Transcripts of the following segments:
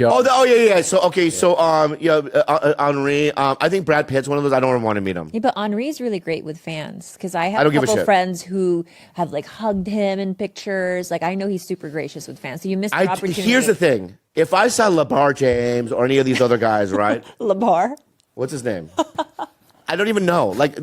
Yeah. So Henri. I think Brad Pitt's one of those. I don't want to meet him. Yeah, but Henri's really great with fans because I I have don't a give a couple shit. friends who have like hugged him in pictures. Like I know he's super gracious with fans. So you missed the opportunity. Here's the thing: if I saw LeBar James or any of these other guys, right? Labar. What's his name? I don't even know. Like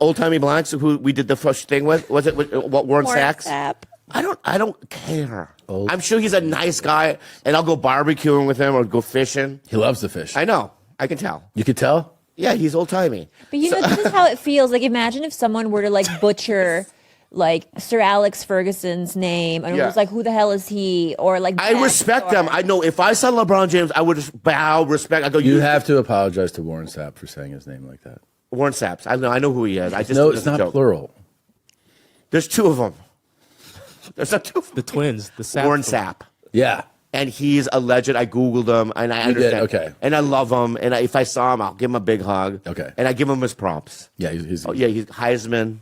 old timey blacks who we did the first thing with. Was it Warren Sacks? I don't care. I'm sure he's a nice guy, and I'll go barbecuing with him or go fishing. He loves to fish. I know. I can tell. You could tell? Yeah, he's old timey. But you know, this is how it feels. Like imagine if someone were to like butcher like Sir Alex Ferguson's name and it was like, who the hell is he? Or like I respect them. I know if I saw LeBron James, I would just bow, respect. I go. You have to apologize to Warren Sapp for saying his name like that. Warren Saps. I know who he is. I just No, it's not plural. There's two of them. There's not two of them. The twins, the Sapp. Warren Sapp. Yeah. And he's a legend. I Googled him, and I understand. Okay. And I love him. And if I saw him, I'll give him a big hug. Okay. And I give him his props. Yeah, he's He's Heisman,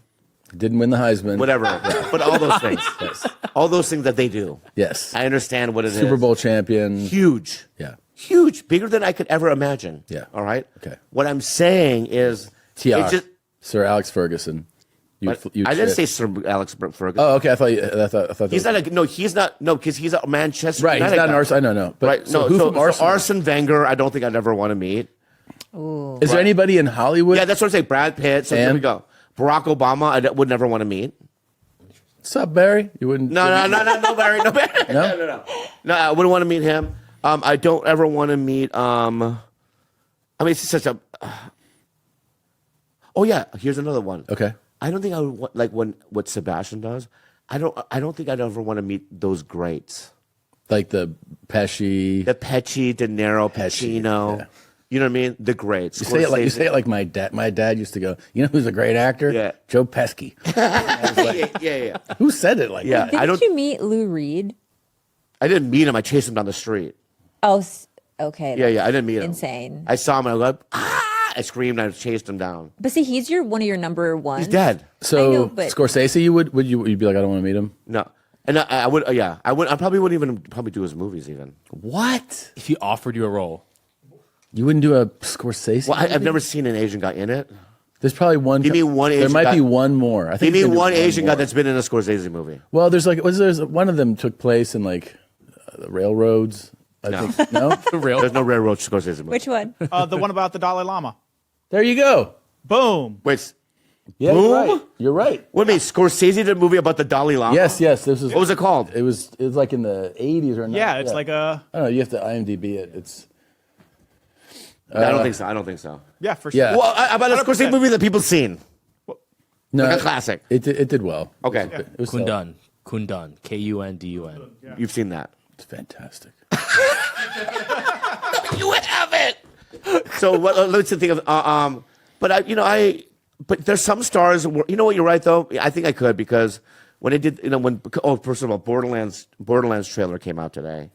didn't win the Heisman. whatever. But all those things. Yes. All those things that they do. Yes. I understand what it is. Super Bowl champion. Huge. Yeah. Huge. Bigger than I could ever imagine. Yeah. All right? Okay. What I'm saying is. TR. it's just- Sir Alex Ferguson. I didn't say Sir Alex Ferguson. Oh, okay. I thought He's not he's not, because he's a Manchester right. United He's not an guy. Arsene. I know. But Right. so No, who so, from Arsenal? Arsene Wenger, I don't think I'd ever want to meet. Is there anybody in Hollywood? Yeah, that's what I say. Brad Pitt. So here we go. Barack Obama, I would never want to meet. What's up, Barry? You wouldn't? No, Barry. No, Barry. No? No, I wouldn't want to meet him. I don't ever want to meet. I mean, it's such a. Oh yeah, here's another one. Okay. I don't think I would want, like what Sebastian does. I don't think I'd ever want to meet those greats. Like the Pesci. The Pesci, De Niro, Pacino. yeah. You know what I mean? The greats. You say it like my dad. My dad used to go. You know who's a great actor? Yeah. Joe Pesci. yeah. Who said it like Yeah. that? I Didn't don't. you meet Lou Reed? I didn't meet him. I chased him down the street. Oh, okay. Yeah. I didn't meet him. Insane. I saw him and I was like, ah! I screamed and I chased him down. But see, he's one of your number ones. He's dead. So I know, but- Scorsese, you'd be like, I don't want to meet him. No. And I would, yeah. I probably wouldn't even probably do his movies even. What? If he offered you a role, You wouldn't do a Scorsese? Well, I've movie? never seen an Asian guy in it. There's probably one. Give me one There Asian might guy- be one more. I think Give me he's gonna do one Asian guy more. that's been in a Scorsese movie. Well, there's one of them took place in like the railroads. No. Think, no. the real. There's no railroad Scorsese movie. Which one? The one about the Dalai Lama. There you go. Boom. Wait, Yeah, Boom? you're right. You're right. what do you mean? Scorsese did a movie about the Dalai Lama? Yes. This is. What was it called? It was like in the 80s or not. Yeah, it's like a I don't know. You have to IMDb it. It's. I don't think so. I don't think so. yeah for sure. Yeah. Well, about a Scorsese 100%. movie that people seen. No, Like a classic. It did well. Okay. It was solid. Kundun. Kundun. Kundun. You've seen that. It's fantastic. You have it. So let's think of but there's some stars. You know what? You're right though. I think I could because when I did, first of all, Borderlands trailer came out today,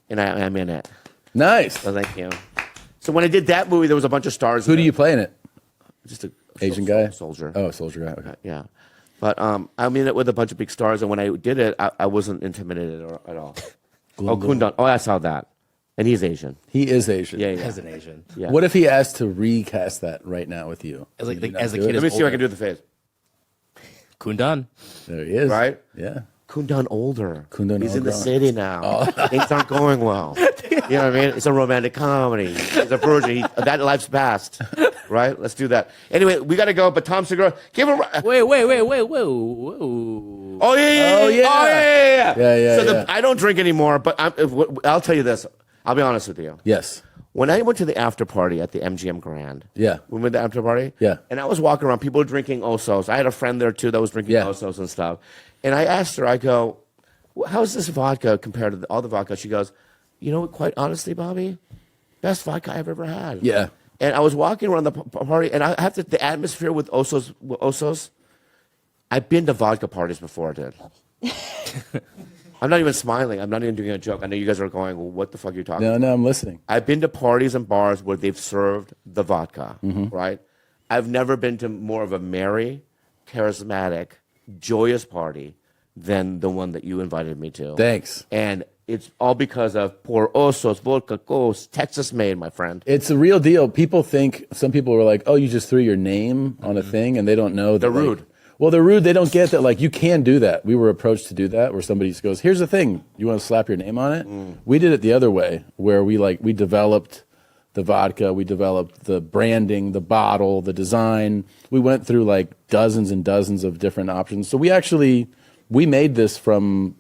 and I'm in it. Nice. So thank you. So when I did that movie, there was a bunch of stars. Who do you play in it? Just a Asian guy? soldier. Oh, soldier guy. Okay. Yeah. But I'm in it with a bunch of big stars, and when I did it, I wasn't intimidated at all. Oh, Kundun. Oh, I saw that. And he's Asian. He is Asian. Yeah. As an Asian. Yeah. What if he asked to recast that right now with you? As like Would you the- not as a do kid it? Let me see if I can do the face. Kundun. There he is. Right? Yeah. Kundun older. Kundun He's in the older. city now. Things aren't going well. You know what I mean? It's a romantic comedy. He's a virgin. That life's past. Right? Let's do that. Anyway, we got to go, but Tom Segura, give him a... Wait, whoa. Oh, yeah. Oh, yeah. Yeah, So yeah. I don't drink anymore, but I'll tell you this. I'll be honest with you. Yes. When I went to the after party at the MGM Grand, Yeah. we went to the after party, Yeah. and I was walking around, people were drinking Osos. I had a friend there too that was drinking Yeah. Osos and stuff. And I asked her, I go, how's this vodka compared to all the vodka? She goes, you know what, quite honestly, Bobby, best vodka I've ever had. Yeah. And I was walking around the party, and I have to, the atmosphere with Osos, I've been to vodka parties before I did. I'm not even smiling. I'm not even doing a joke. I know you guys are going, well, what the fuck are you talking about? No, I'm listening. I've been to parties and bars where they've served the vodka, right? I've never been to more of a merry, charismatic, joyous party than the one that you invited me to. Thanks. And it's all because of Por Osos, Vodka Ghost, Texas made, my friend. It's a real deal. People think, some people were like, oh, you just threw your name on a thing, and they don't know that. They're like- rude. Well, they're rude. They don't get that, like, you can do that. We were approached to do that, where somebody just goes, here's the thing. You want to slap your name on it? We did it the other way, where we developed the vodka, we developed the branding, the bottle, the design. We went through like dozens and dozens of different options. So we made this from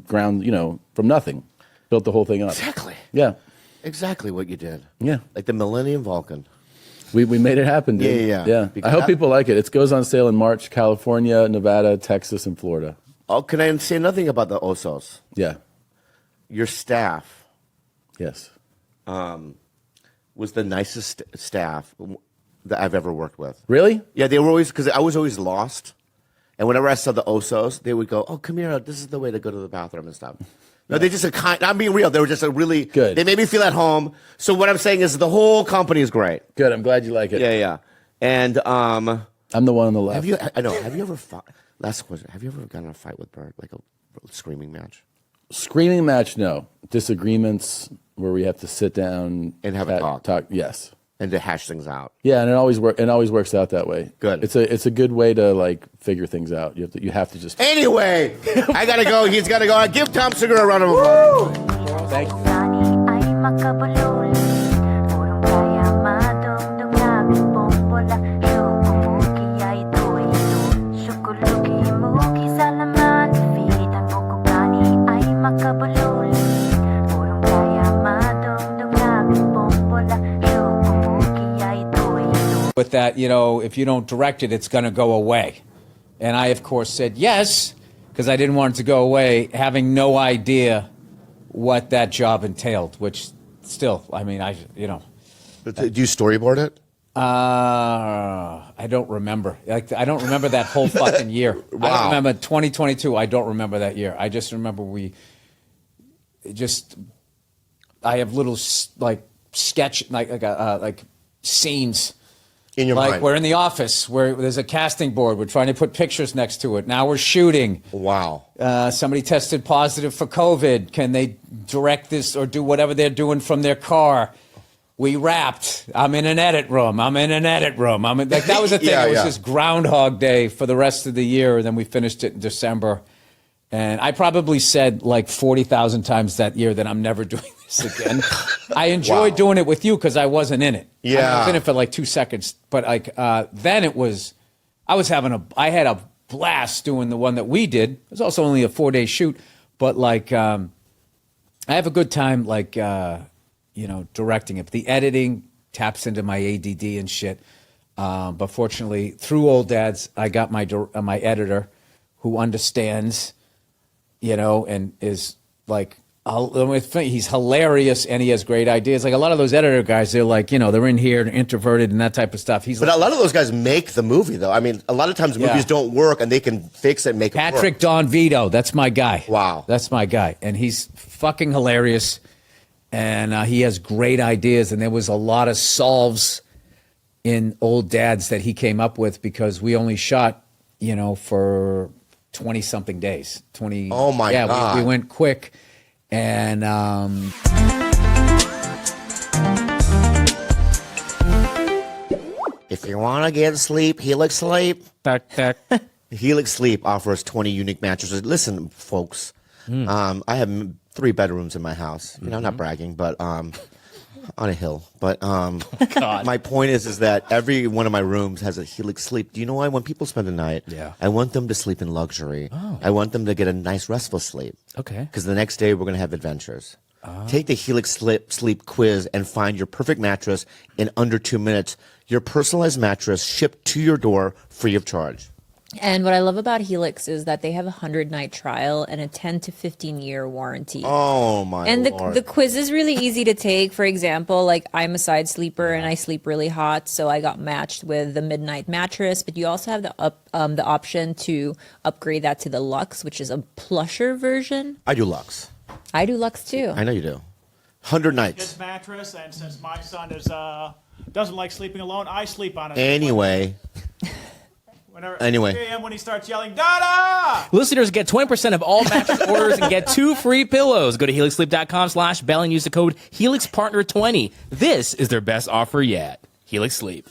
ground, from nothing. Built the whole thing up. Exactly. Yeah. Exactly what you did. Yeah. Like the Millennium Vulcan. We made it happen, dude. Yeah. I hope people like it. It goes on sale in March, California, Nevada, Texas, and Florida. Oh, can I say nothing about the Osos? Yeah. Your staff Yes. was the nicest staff that I've ever worked with. Really? Yeah, they were always, because I was always lost. And whenever I saw the Osos, they would go, oh, come here. This is the way to go to the bathroom and stuff. No, they just I'm being real. They were just a really Good. They made me feel at home. So what I'm saying is the whole company is great. Good. I'm glad you like it. Yeah. And I'm the one on the left. have you ever fought? Last question. Have you ever gotten in a fight with Bird, like a screaming match? Screaming match, no. Disagreements where we have to sit down And have a talk. Yes. And to hash things out. Yeah, and it always works out that way. Good. It's a good way to like figure things out. You have to just Anyway, I gotta go. He's gotta go. Give Tom Segura a round of applause. thank you. Ay makabulol. Purong kaya madumdum bombola. Shukumuki ay tuwito. Shukuluki muki salaman. Fitang bukukani ay makabulol. Purong kaya madumdum bombola. Shukumuki ay tuwito. With that, if you don't direct it, it's going to go away. And I, of course, said yes, because I didn't want it to go away, having no idea what that job entailed, which still, Do you storyboard it? I don't remember. I don't remember that whole fucking year. Wow. I don't remember 2022. I don't remember that year. I just remember I have little sketch, like scenes. In your Like mind. we're in the office where there's a casting board. We're trying to put pictures next to it. Now we're shooting. Wow. Somebody tested positive for COVID. Can they direct this or do whatever they're doing from their car? We wrapped. I'm in an edit room. That was the thing. Yeah, It was yeah. just Groundhog Day for the rest of the year. And then we finished it in December. And I probably said like 40,000 times that year that I'm never doing this again. I enjoyed doing it with you because I wasn't in it. Yeah. I was in it for like 2 seconds. But then I had a blast doing the one that we did. It was also only a 4-day shoot. But I have a good time directing it. The editing taps into my ADD and shit. But fortunately, through Old Dads, I got my editor who understands, and is like, he's hilarious and he has great ideas. Like a lot of those editor guys, they're like, they're in here, they're introverted and that type of stuff. He's But like, a lot of those guys make the movie, though. I mean, a lot of times movies don't work, and they can fix it and make it Patrick work. Don Vito, that's my guy. Wow. That's my guy. And he's fucking hilarious. And he has great ideas. And there was a lot of solves in Old Dads that he came up with because we only shot, for 20-something days. 20. Oh, my God. God. We went quick. And If you want to get sleep, Helix Sleep. Helix Sleep offers 20 unique mattresses. Listen, folks, I have 3 bedrooms in my house. I'm not bragging, but on a hill. But my point is that every one of my rooms has a Helix Sleep. Do you know why? When people spend the night, I want them to sleep in luxury. I want them to get a nice, restful sleep. Okay. Because the next day we're going to have adventures. Take the Helix Sleep quiz and find your perfect mattress in under 2 minutes. Your personalized mattress shipped to your door free of charge. And what I love about Helix is that they have a 100-night trial and a 10 to 15-year warranty. Oh, my And Lord. the quiz is really easy to take. For example, like I'm a side sleeper and I sleep really hot, so I got matched with the Midnight mattress. But you also have the option to upgrade that to the Luxe, which is a plusher version. I do Lux. I do Luxe too. I know you do. 100 nights. His mattress, and since my son doesn't like sleeping alone, I sleep on it. Anyway, Anyway. 3 a.m. when he starts yelling, Dada! Listeners get 20% of all mattress orders and get 2 free pillows. Go to helixsleep.com/Bell and use the code HelixPartner20. This is their best offer yet. Helix Sleep.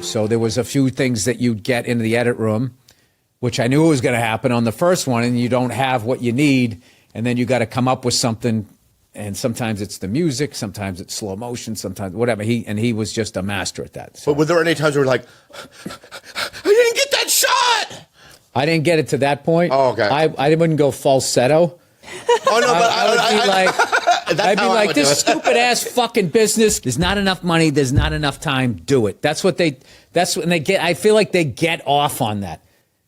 So there was a few things that you'd get in the edit room, which I knew was going to happen on the first one, and you don't have what you need, and then you got to come up with something. And sometimes it's the music, sometimes it's slow motion, sometimes whatever. He was just a master at that. So But were there any times where like, I didn't get that shot? I didn't get it to that point. Oh, okay. I wouldn't go falsetto. Oh no, but I would be like, that's I'd be how I like, would do this it. stupid ass fucking business. There's not enough money. There's not enough time. Do it. That's when they get. I feel like they get off on that.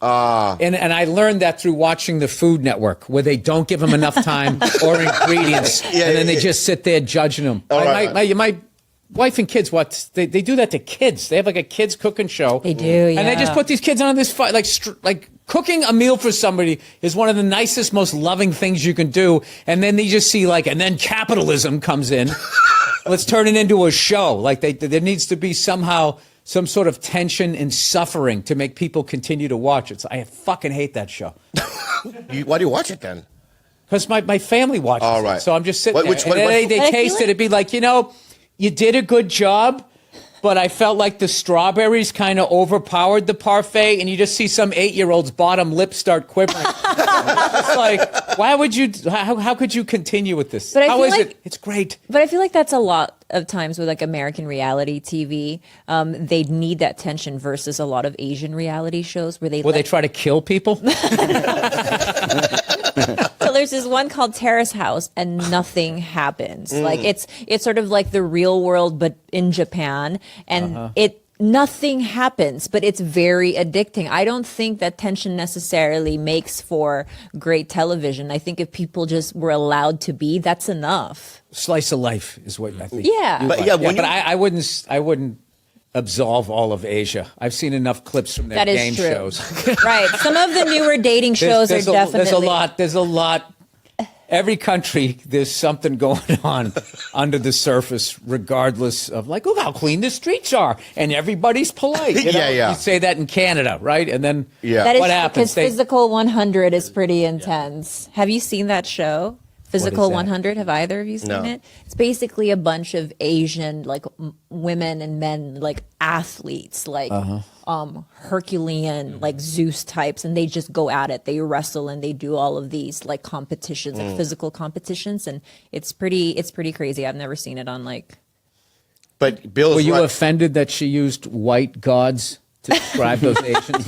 And I learned that through watching the Food Network, where they don't give them enough time or ingredients, and then they just sit there judging them. My wife and kids, they do that to kids. They have like a kids cooking show. They do, and they just put these kids on this fight, like cooking a meal for somebody is one of the nicest, most loving things you can do. And then they just see and then capitalism comes in. Let's turn it into a show. Like there needs to be somehow some sort of tension and suffering to make people continue to watch it. So I fucking hate that show. Why do you watch it then? Because my family watches All right. it. So I'm just sitting there. Which And one- then what- they But I taste feel it. It'd be like, you did a good job, but I felt like the strawberries kind of overpowered the parfait, and you just see some 8-year-old's bottom lip start quivering. It's like, why would you, how could you continue with this? But I How feel is like- it? It's great. But I feel like that's a lot of times with like American reality TV. They need that tension versus a lot of Asian reality shows where they Will they try to kill people? So there's this one called Terrace House, and nothing happens. Like it's sort of like the real world, but in Japan, and nothing happens, but it's very addicting. I don't think that tension necessarily makes for great television. I think if people just were allowed to be, that's enough. Slice of life is what I think. Yeah. But yeah, when But you, I wouldn't absolve all of Asia. I've seen enough clips from their That is game true. shows. Right. Some of the newer dating shows are definitely. There's a lot. Every country, there's something going on under the surface, regardless of look how clean the streets are, and everybody's polite. You know? Yeah. You say that in Canada, right? And then Yeah. That is what happens? because Physical 100 is pretty intense. Have you seen that show? Physical that? 100. Have either of you seen No. it? It's basically a bunch of Asian women and men athletes Herculean Zeus types, and they just go at it. They wrestle and they do all of these competitions, physical competitions, and it's pretty crazy. I've never seen it on but Bill's were you right. offended that she used white gods to describe those Asians?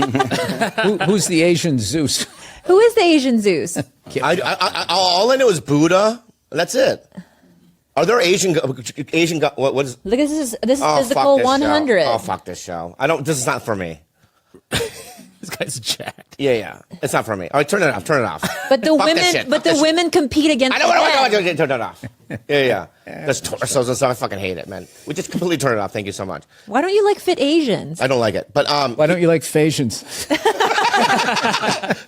Who's the Asian Zeus? Who is the Asian Zeus? All I know is Buddha. And that's it. Are there Asian? What is? Look, this is Oh, Physical fuck this 100. Show. Oh fuck this show! I don't. This is not for me. This guy's jacked. Yeah. It's not for me. All right, turn it off. Turn it off. But the Fuck this women, shit. but Fuck the this women compete against. I don't the want men. to turn it off. Yeah. There's torsos and stuff. I fucking hate it, man. We just completely turn it off. Thank you so much. Why don't you like fit Asians? I don't like it. But Why don't you like Phasians?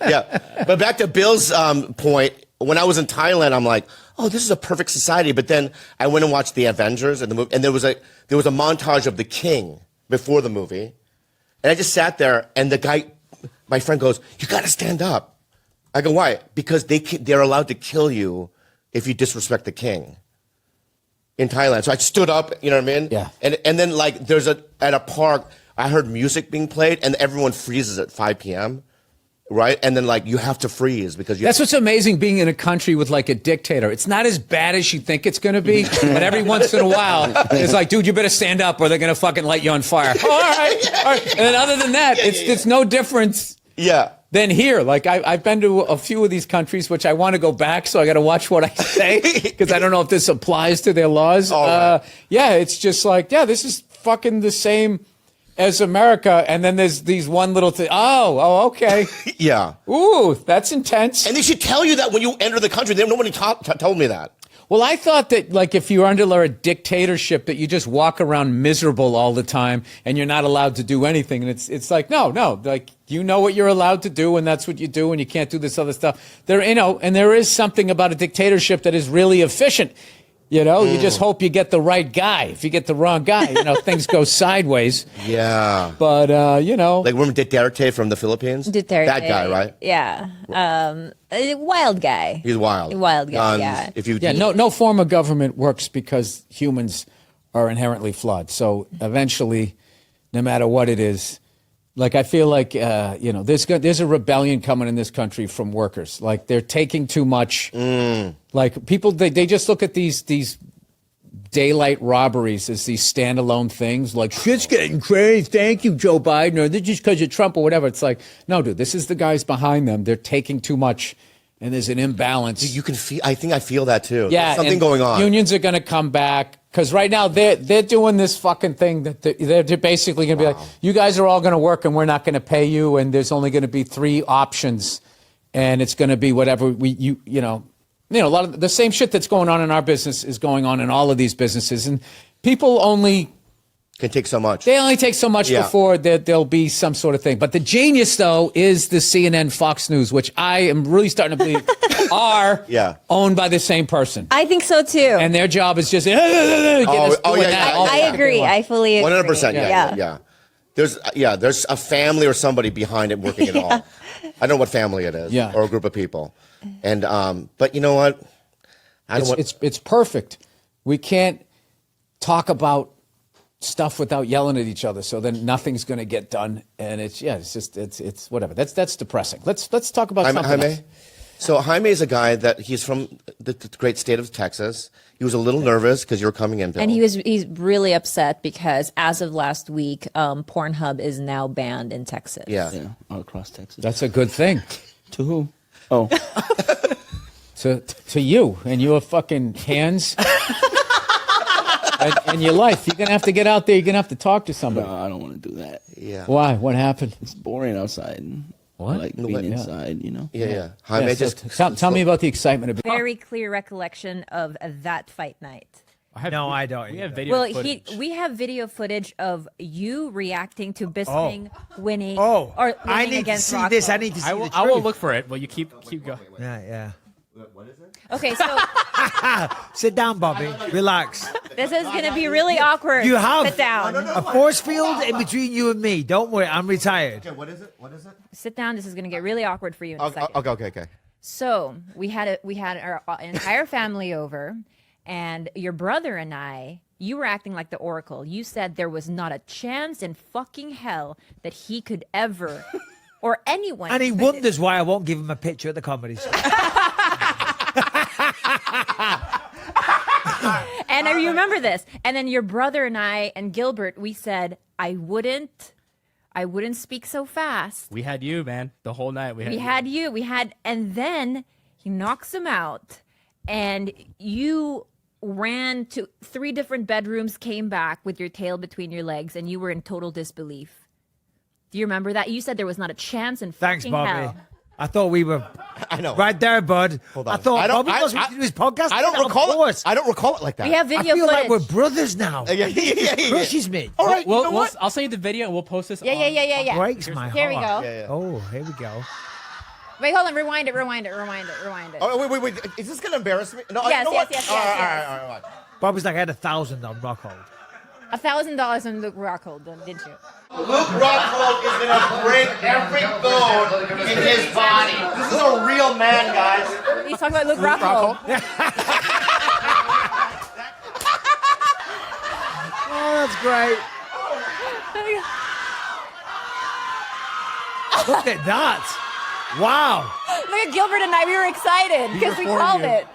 yeah. But back to Bill's point. When I was in Thailand, I'm like, oh, this is a perfect society. But then I went and watched the Avengers and the movie, and there was a montage of the king before the movie, and I just sat there, and the guy, my friend, goes, "You got to stand up." I go, "Why?" Because they're allowed to kill you if you disrespect the king in Thailand. So I stood up, you know what I mean? Yeah. And then there's at a park, I heard music being played, and everyone freezes at 5 p.m. Right? And then you have to freeze because you That's what's amazing being in a country with a dictator. It's not as bad as you think it's going to be, but every once in a while, it's like, dude, you better stand up or they're going to fucking light you on fire. All right. And then other than that, it's no difference Yeah. than here. I've been to a few of these countries, which I want to go back, so I got to watch what I say because I don't know if this applies to their laws. right. Yeah, it's just this is fucking the same as America, and then there's these one little thing. Oh, okay. Yeah. Ooh, that's intense. And they should tell you that when you enter the country. Nobody told me that. Well, I thought that if you're under a dictatorship, that you just walk around miserable all the time and you're not allowed to do anything. And it's no, you know what you're allowed to do, and that's what you do, and you can't do this other stuff. And there is something about a dictatorship that is really efficient. You know, you just hope you get the right guy. If you get the wrong guy, things go sideways. Yeah. But, Like remember Duterte from the Philippines? Duterte. That guy, right? Yeah. A wild guy. He's wild. Wild guy, Guns, yeah. If you no form of government works because humans are inherently flawed. So eventually, no matter what it is, like I feel like there's a rebellion coming in this country from workers. Like they're taking too much. Like people, they just look at these daylight robberies as these standalone things. Like shit's getting crazy. Thank you, Joe Biden, or this just because of Trump or whatever. It's like, no, dude, this is the guys behind them. They're taking too much, and there's an imbalance. You can feel. I think I feel that too. Yeah, There's something and going on. Unions are going to come back because right now they're doing this fucking thing that they're basically going to be like, you guys are all going to work and we're not going to pay you, and there's only going to be 3 options, and it's going to be whatever a lot of the same shit that's going on in our business is going on in all of these businesses, and people Can take so much. they only take so much Yeah. before there'll be some sort of thing. But the genius, though, is the CNN Fox News, which I am really starting to believe are Yeah. owned by the same person. I think so too. And their job is just get us doing yeah, that. yeah, all the I fucking agree. day long. I fully agree. 100%. Yeah. Yeah. There's a family or somebody behind it working it all. I don't know what family it is. Yeah. Or a group of people. And but you know what? I don't want. It's perfect. We can't talk about stuff without yelling at each other, so then nothing's going to get done. And it's whatever. That's depressing. Let's talk about something Jaime. else. So Jaime is a guy that he's from the great state of Texas. He was a little nervous because you were coming in, Bill. And he's really upset because as of last week, Pornhub is now banned in Texas. Yeah. Yeah, all across Texas. That's a good thing. To who? Oh, To you and your fucking hands and your life. You're gonna have to get out there. You're gonna have to talk to somebody. no, I don't want to do that. Yeah. Why? What happened? It's boring outside. What? I like being inside, Yeah. Jaime Yeah, so just tell me about the excitement of Very clear recollection of that fight night. No, I don't. We have either. video Well, footage. we have video footage of you reacting to Bisping winning Oh, or winning I need to against see Rocco. this. I need to see the I will truth. look for it. Well, you keep going. Yeah. Okay, so Sit down, Bobby. Relax. this is going to be really awkward. You have Sit down. a force field in between you and me. Don't worry, I'm retired. What is it? What is it? Sit down. This is going to get really awkward for you in a second. Okay. So we had our entire family over, and your brother and I. You were acting like the Oracle. You said there was not a chance in fucking hell that he could ever, or anyone. And he could- wonders why I won't give him a picture at the comedy show. And I remember this. And then your brother and I and Gilbert, we said I wouldn't speak so fast. We had you, man, the whole night. We had you. And then he knocks him out, and you ran to 3 different bedrooms, came back with your tail between your legs, and you were in total disbelief. Do you remember that? You said there was not a chance in Thanks, fucking Bobby. hell. I thought we were I know. right there, bud. Hold on. I thought I don't- Bobby I- knows we I- do his podcast. I don't Of recall course. it. I don't recall it like that. We have I video feel like footage. we're brothers now. Yeah. It crushes me. All right. Well, you know what? I'll send you the video and we'll post this. Yeah. Breaks my Here we heart. go. Yeah. Oh, here we go. Wait, hold on. Rewind it. Oh, wait. Is this gonna embarrass me? No. Yes, you know yes, what? yes, All yes, right, all right. Bobby's like, I had 1,000 on Rockhold. $1,000 on Luke Rockhold, didn't you? Luke Rockhold is gonna bring every bone in his body. This is a real man, guys. He's talking about Luke Rockhold. Oh, that's great. Look at that. Wow. Look at Gilbert and I. We were excited because we called it.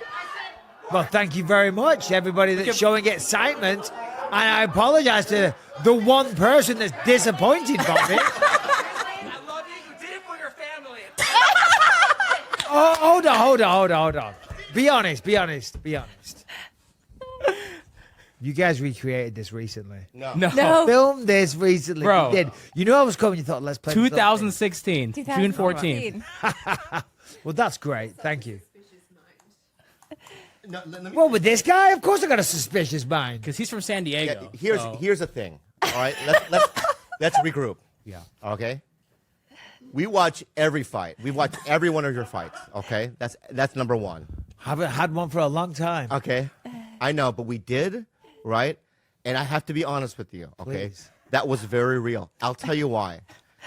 Well, thank you very much, everybody that's showing excitement. And I apologize to the one person that's disappointed, Bobby. I love you. You did it for your family. Oh, hold on. Be honest. You guys recreated this recently. No. Filmed this recently. Bro. You did. You know I was coming, you thought, let's play. 2016, June 14th. Well, that's great. Thank you. Well, with this guy, of course I got a suspicious mind. Because he's from San Diego. Here's the thing. All right, let's regroup. Yeah. Okay. We watch every fight. We watch every one of your fights. Okay, that's number one. Haven't had one for a long time. Okay. I know, but we did, right? And I have to be honest with you, okay? Please. That was very real. I'll tell you why.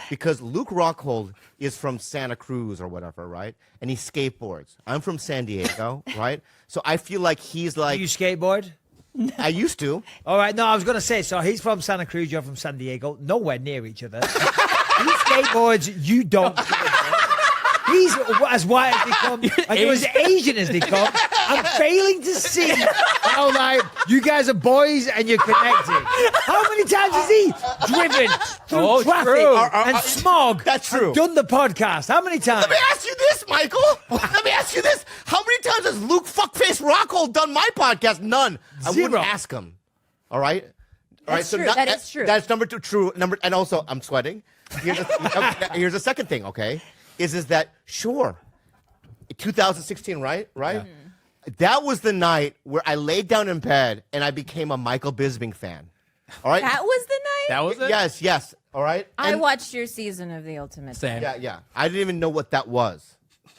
Because Luke Rockhold is from Santa Cruz or whatever, right? And he skateboards. I'm from San Diego, right? So I feel like he's Do like, you skateboard? I used to. All right, no, I was going to say, so he's from Santa Cruz, you're from San Diego, nowhere near each other. He skateboards, you don't. He's as white as they come, and you're as Asian as they come. I'm failing to see how, like, you guys are boys and you're connected. How many times has he driven through traffic true. and smog? That's true. And done the podcast. How many times? Let me ask you this, Michael. Let me ask you this. How many times has Luke Fuckface Rockhold done my podcast? None. I Zero. wouldn't ask him. All right? All That's true. That is true. That's number two. True. And also, I'm sweating. Here's the second thing, okay? Is that, sure, 2016, right? Yeah. That was the night where I laid down in bed and I became a Michael Bisping fan. All right? That was the night. That was it. Yes. All right? I And- watched your season of The Ultimate. Same. Yeah. I didn't even know what that was.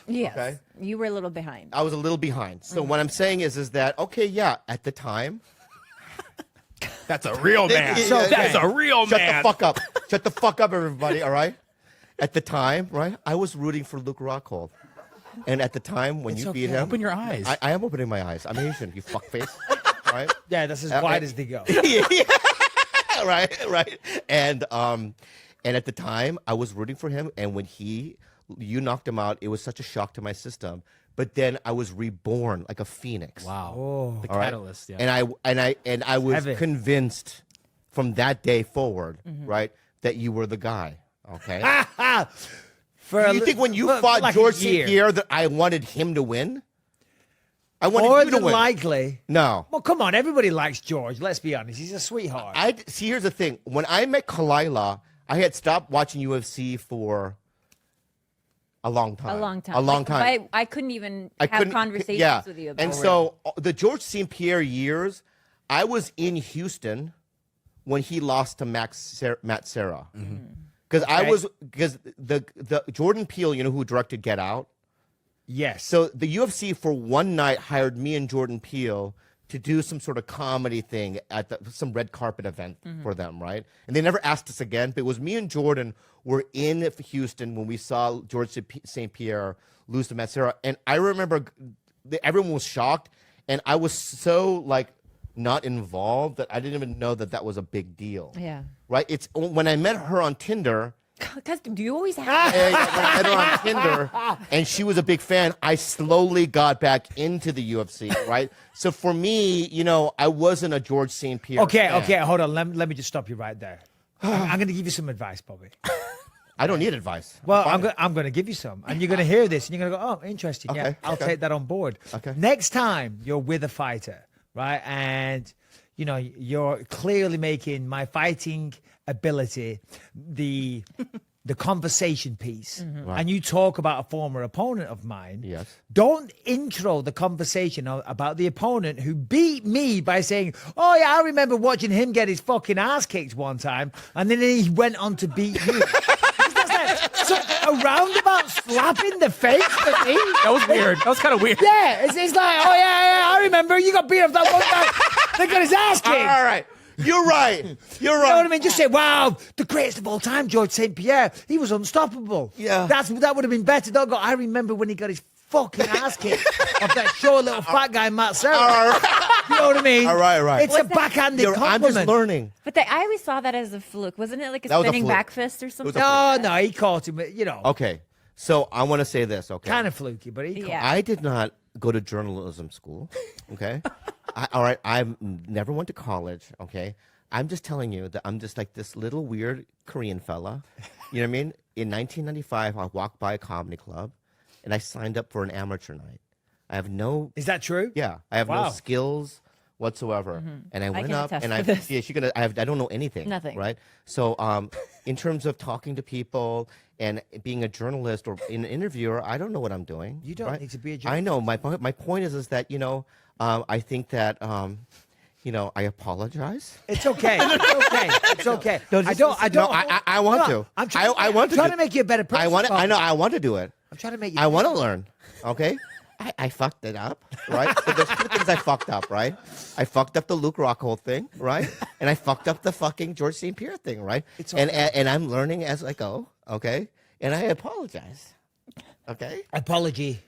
Yes, Okay. you were a little behind. I was a little behind. So what I'm saying is that, okay, yeah, at the time. That's a real man. So- That's a real Shut man. the fuck up. Shut the fuck up, everybody, all right? At the time, right, I was rooting for Luke Rockhold. And at the time, when you beat him. Open your eyes. I am opening my eyes. I'm Asian, you fuckface. All right? Yeah, that's as wide as they go. right. And at the time, I was rooting for him. And when you knocked him out, it was such a shock to my system. But then I was reborn like a phoenix. Wow. The All right? catalyst. Yeah. And I was Heavy. convinced from that day forward, right, that you were the guy. Okay. For Do you think when you for fought like a George year. St. Pierre that I wanted him to win? I wanted More you to than win. likely. No. Well, come on, everybody likes George. Let's be honest, he's a sweetheart. I see. Here's the thing. When I met Kalila, I had stopped watching UFC for a long time. A long time. A long Like, time. I couldn't even I have couldn't- conversations yeah. with you about And it. so the George St. Pierre years, I was in Houston when he lost to Matt Serra. Because the Jordan Peele, you know, who directed Get Out. yes. So the UFC for one night hired me and Jordan Peele to do some sort of comedy thing at some red carpet event for them, right? And they never asked us again. But it was me and Jordan were in Houston when we saw George St. Pierre lose to Matt Serra. And I remember everyone was shocked. And I was so, like, not involved that I didn't even know that was a big deal. Yeah. Right? It's when I met her on Tinder. Because do you always have? And when I met her on Tinder, and she was a big fan, I slowly got back into the UFC, right? So for me, you know, I wasn't a George St. Pierre fan. Okay, hold on. Let me just stop you right there. I'm going to give you some advice, Bobby. I don't need advice. Well, Fine. I'm going to give you some, and you're going to hear this, and you're going to go, "Oh, interesting. Yeah, Okay, I'll okay. take that on board." Okay. Next time you're with a fighter, right, and you know you're clearly making my fighting ability the conversation piece, and you talk about a former opponent of mine. Yes. Don't intro the conversation about the opponent who beat me by saying, "Oh yeah, I remember watching him get his fucking ass kicked one time, and then he went on to beat you." So a roundabout slap in the face for me? That was weird. That was kind of weird. Yeah, it's like, oh yeah, I remember you got beat up that one guy that got his ass kicked. All right. You're right. You're You know what I right. mean? Just say, wow, the greatest of all time, George St. Pierre. He was unstoppable. Yeah. That would have been better. Don't go, I remember when he got his fucking ass kicked of that short little fat guy, Matt Serra. You know what I mean? All right. It's a backhanded I'm compliment. just learning. But I always saw that as a fluke. Wasn't it like a That was a spinning fluke. back fist or something? No, he caught him, you know, Okay. So I want to say this, okay? kind of fluky, but he caught Yeah. I did not go to journalism school, okay? All right, I never went to college, okay? I'm just telling you that I'm just like this little weird Korean fella. You know what I mean? In 1995, I walked by a comedy club, and I signed up for an amateur night. I have no, Is that true? yeah, I have Wow. no skills whatsoever. And I went can up, attest and to I, this. yeah, I don't know anything. Nothing. Right? So, in terms of talking to people and being a journalist or an interviewer, I don't know what I'm doing. You don't right? need to be a I know. My point is that, you know, I think that, you know, I apologize. It's okay. It's okay. It's okay. I want to. I'm trying, I want I'm trying to to make you a better person. I want to. I know. I want to do it. I'm trying to make you. I want to learn. Okay. I fucked it up, right? So there's two things I fucked up, right? I fucked up the Luke Rockhold thing, right? And I fucked up the fucking George St. Pierre thing, right? And I'm learning as I go, okay? And I apologize, okay? Apology.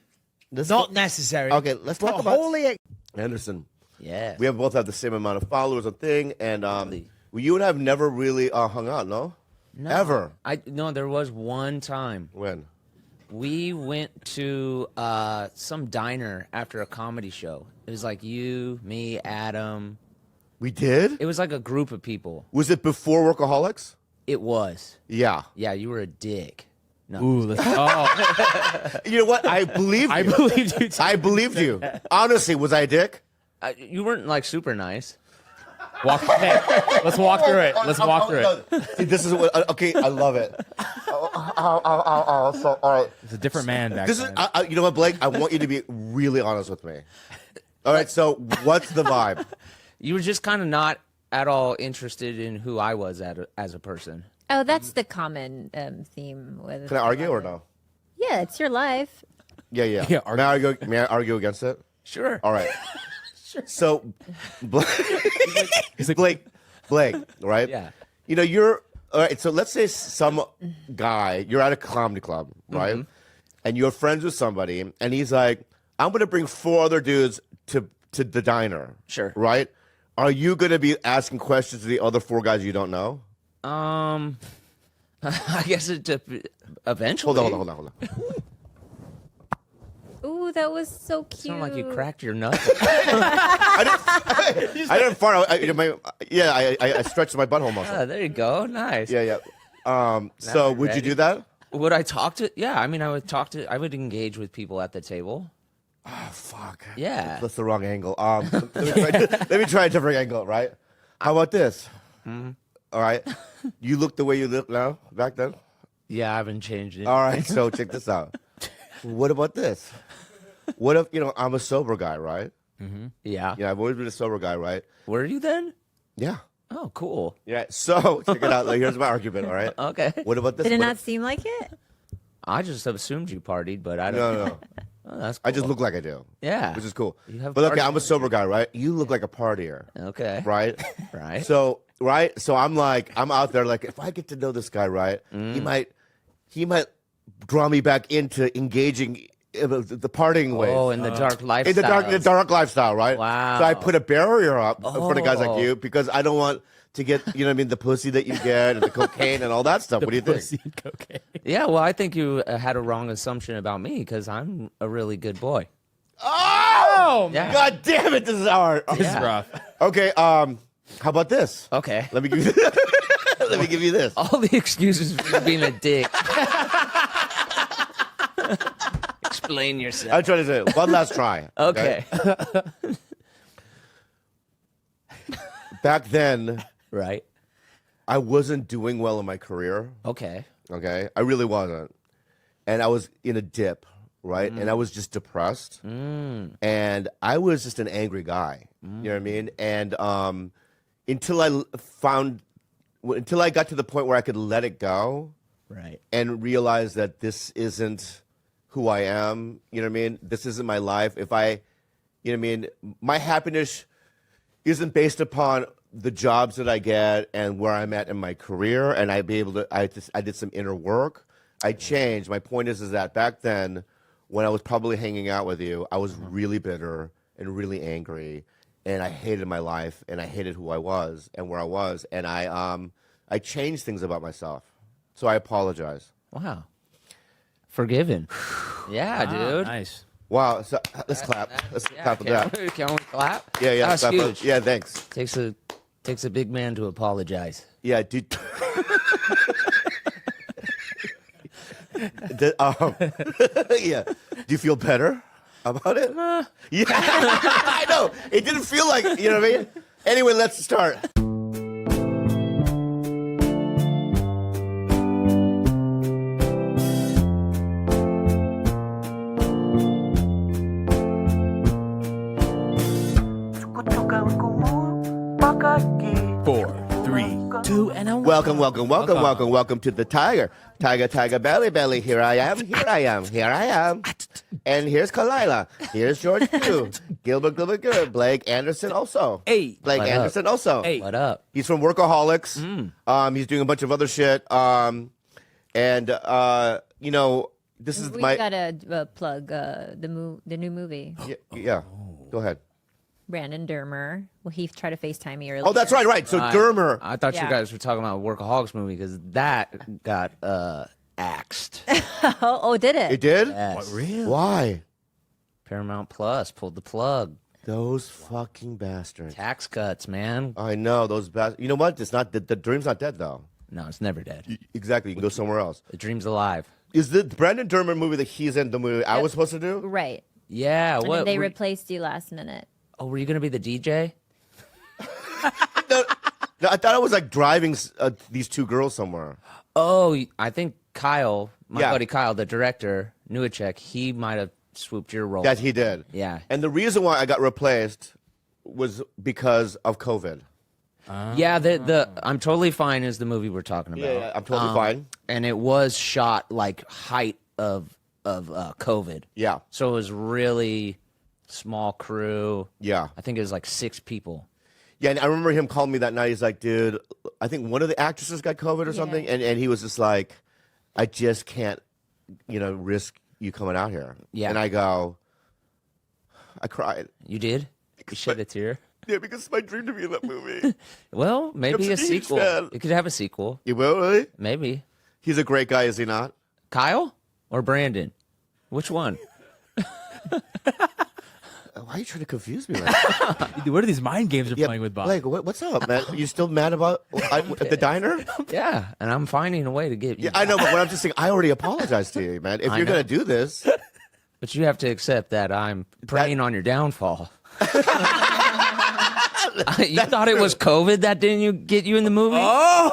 This Not necessary. Okay, let's But talk about wholly Anderson. Yeah. We both have the same amount of followers on thing, and you and I have never really hung out, no? No. Ever. No, there was one time. When? We went to some diner after a comedy show. It was like you, me, Adam. We did? It was like a group of people. Was it before Workaholics? It was. Yeah. Yeah, you were a dick. No. Ooh, let's, oh, You know what? I believed you. I believed you. Too. I believed you. Honestly, was I a dick? You weren't like super nice. Hey, let's walk through it. Let's walk through it. See, this is what. Okay, I love it. So, all right. It's a different man back This is. then. You know what, Blake? I want you to be really honest with me. All right. So, what's the vibe? You were just kind of not at all interested in who I was as a person. Oh, that's the common theme with. Can I argue or no? Yeah, it's your life. Yeah, yeah. Yeah, May I argue against it? Sure. All right. So, Blake, Blake, right? Yeah. You know, you're all right. So let's say some guy, you're at a comedy club, right? And you're friends with somebody, and he's like, "I'm going to bring 4 other dudes to the diner." Sure. Right? Are you going to be asking questions to the other 4 guys you don't know? I guess eventually. Hold on. Ooh, that was so cute. Sounded like you cracked your nut. I didn't fart. I stretched my butthole muscle. Ah, there you go. Nice. Yeah. So I'm would you ready. do that? Would I talk to? Yeah, I mean, I would engage with people at the table. Oh, fuck. Yeah. That's the wrong angle. Let me try a different angle, right? How about this? All right. You look the way you look now, back then? Yeah, I haven't changed it. All right, so check this out. What about this? What if, I'm a sober guy, right? Yeah. Yeah, I've always been a sober guy, right? Were you then? Yeah. Oh, cool. Yeah. So check it out. Like, here's my argument, all right? Okay. What about this? Did it What not if- seem like it? I just assumed you partied, but I don't. No. Oh, that's I just cool. look like I do. Yeah. Which is cool. You have But okay, party I'm a sober guy, right? You look like a partier, Okay. right? Right. So I'm like, I'm out there like, if I get to know this guy, right, he might draw me back into engaging in the partying ways. Oh, in the dark lifestyle. In the dark lifestyle, right? Wow. So I put a barrier up for the guys like Oh. you because I don't want to get, the pussy that you get and the cocaine and all that stuff. What do you think? Pussy and cocaine. Yeah. Well, I think you had a wrong assumption about me because I'm a really good boy. Oh, Yeah. God damn it! This is hard. This is rough. Okay, how about this? Okay. Let me give you. Let me give you this. All the excuses for being a dick. Explain yourself. I'm trying to say it. One last try. Okay. Back then, Right. I wasn't doing well in my career. Okay. Okay, I really wasn't, and I was in a dip, right? And I was just depressed, and I was just an angry guy. You know what I mean? And until I got to the point where I could let it go Right. and realize that this isn't who I am. You know what I mean? This isn't my life. If I, you know what I mean? My happiness isn't based upon the jobs that I get and where I'm at in my career. And I did some inner work. I changed. My point is that back then, when I was probably hanging out with you, I was really bitter and really angry, and I hated my life and I hated who I was and where I was, and I changed things about myself. So I apologize. Wow. Forgiven. Yeah, dude. Nice. Wow. So let's clap. Let's clap for that. Can we clap? Yeah, yeah. That's clap for- huge. Yeah, thanks. Takes a big man to apologize. Yeah, dude. Yeah. Do you feel better about it? Yeah. I know. It didn't feel like, you know what I mean? Anyway, let's start. Cukukan ku pagkaki 4, 3, 2, and a 1. Welcome to the Tiger. Tiger, belly. Here I am. And here's Kalila. Here's George Q. Gilbert Good. Blake Anderson also. Hey. Blake What Anderson also. Hey. What up? He's from Workaholics. He's doing a bunch of other shit. You know, this is We my. gotta plug the new movie. Yeah. Go ahead. Brandon Dermer. Well, he tried to FaceTime me earlier. Oh, that's right. So Dermer. I thought you Yeah. guys were talking about Workaholics movie because that got axed. Oh, did it? It did? Yes. Really? Why? Paramount Plus pulled the plug. Those fucking bastards. Tax cuts, man. I know those bastards. You know what? It's not the dream's not dead though. No, it's never dead. Exactly. You can go somewhere else. The dream's alive. Is the Brandon Dermer movie that he's in the movie I was supposed to do? Right. Yeah. And What? then they were, replaced you last minute. were you gonna be the DJ? No, I thought I was like driving these two girls somewhere. Oh, I think Kyle, my Yeah. buddy Kyle, the director, Newacek, he might have swooped your role. That he did. Yeah. And the reason why I got replaced was because of COVID. Yeah, the I'm Totally Fine is the movie we're talking about. Yeah, I'm totally fine. And it was shot like height of COVID. Yeah. So it was really small crew. Yeah. I think it was like 6 people. Yeah, and I remember him calling me that night. He's like, dude, I think one of the actresses got COVID or something. And he was just like, I just can't, risk you coming out here. Yeah. And I cried. You did? You shed a tear? Yeah, because it's my dream to be in that movie. Well, maybe I'm a such a huge sequel. fan. It could have a sequel. You will, really? Maybe. He's a great guy, is he not? Kyle or Brandon? Which one? Why are you trying to confuse me like that? What are these mind games you're playing with, Bob? Blake, what's up, man? You still mad about at the diner? Yeah, and I'm finding a way to get you. Yeah, I know, but what I'm just saying, I already apologized to you, man. If I you're know. going to do this. But you have to accept that I'm preying on your downfall. You thought it was COVID that didn't get you in the movie? Wait, I'm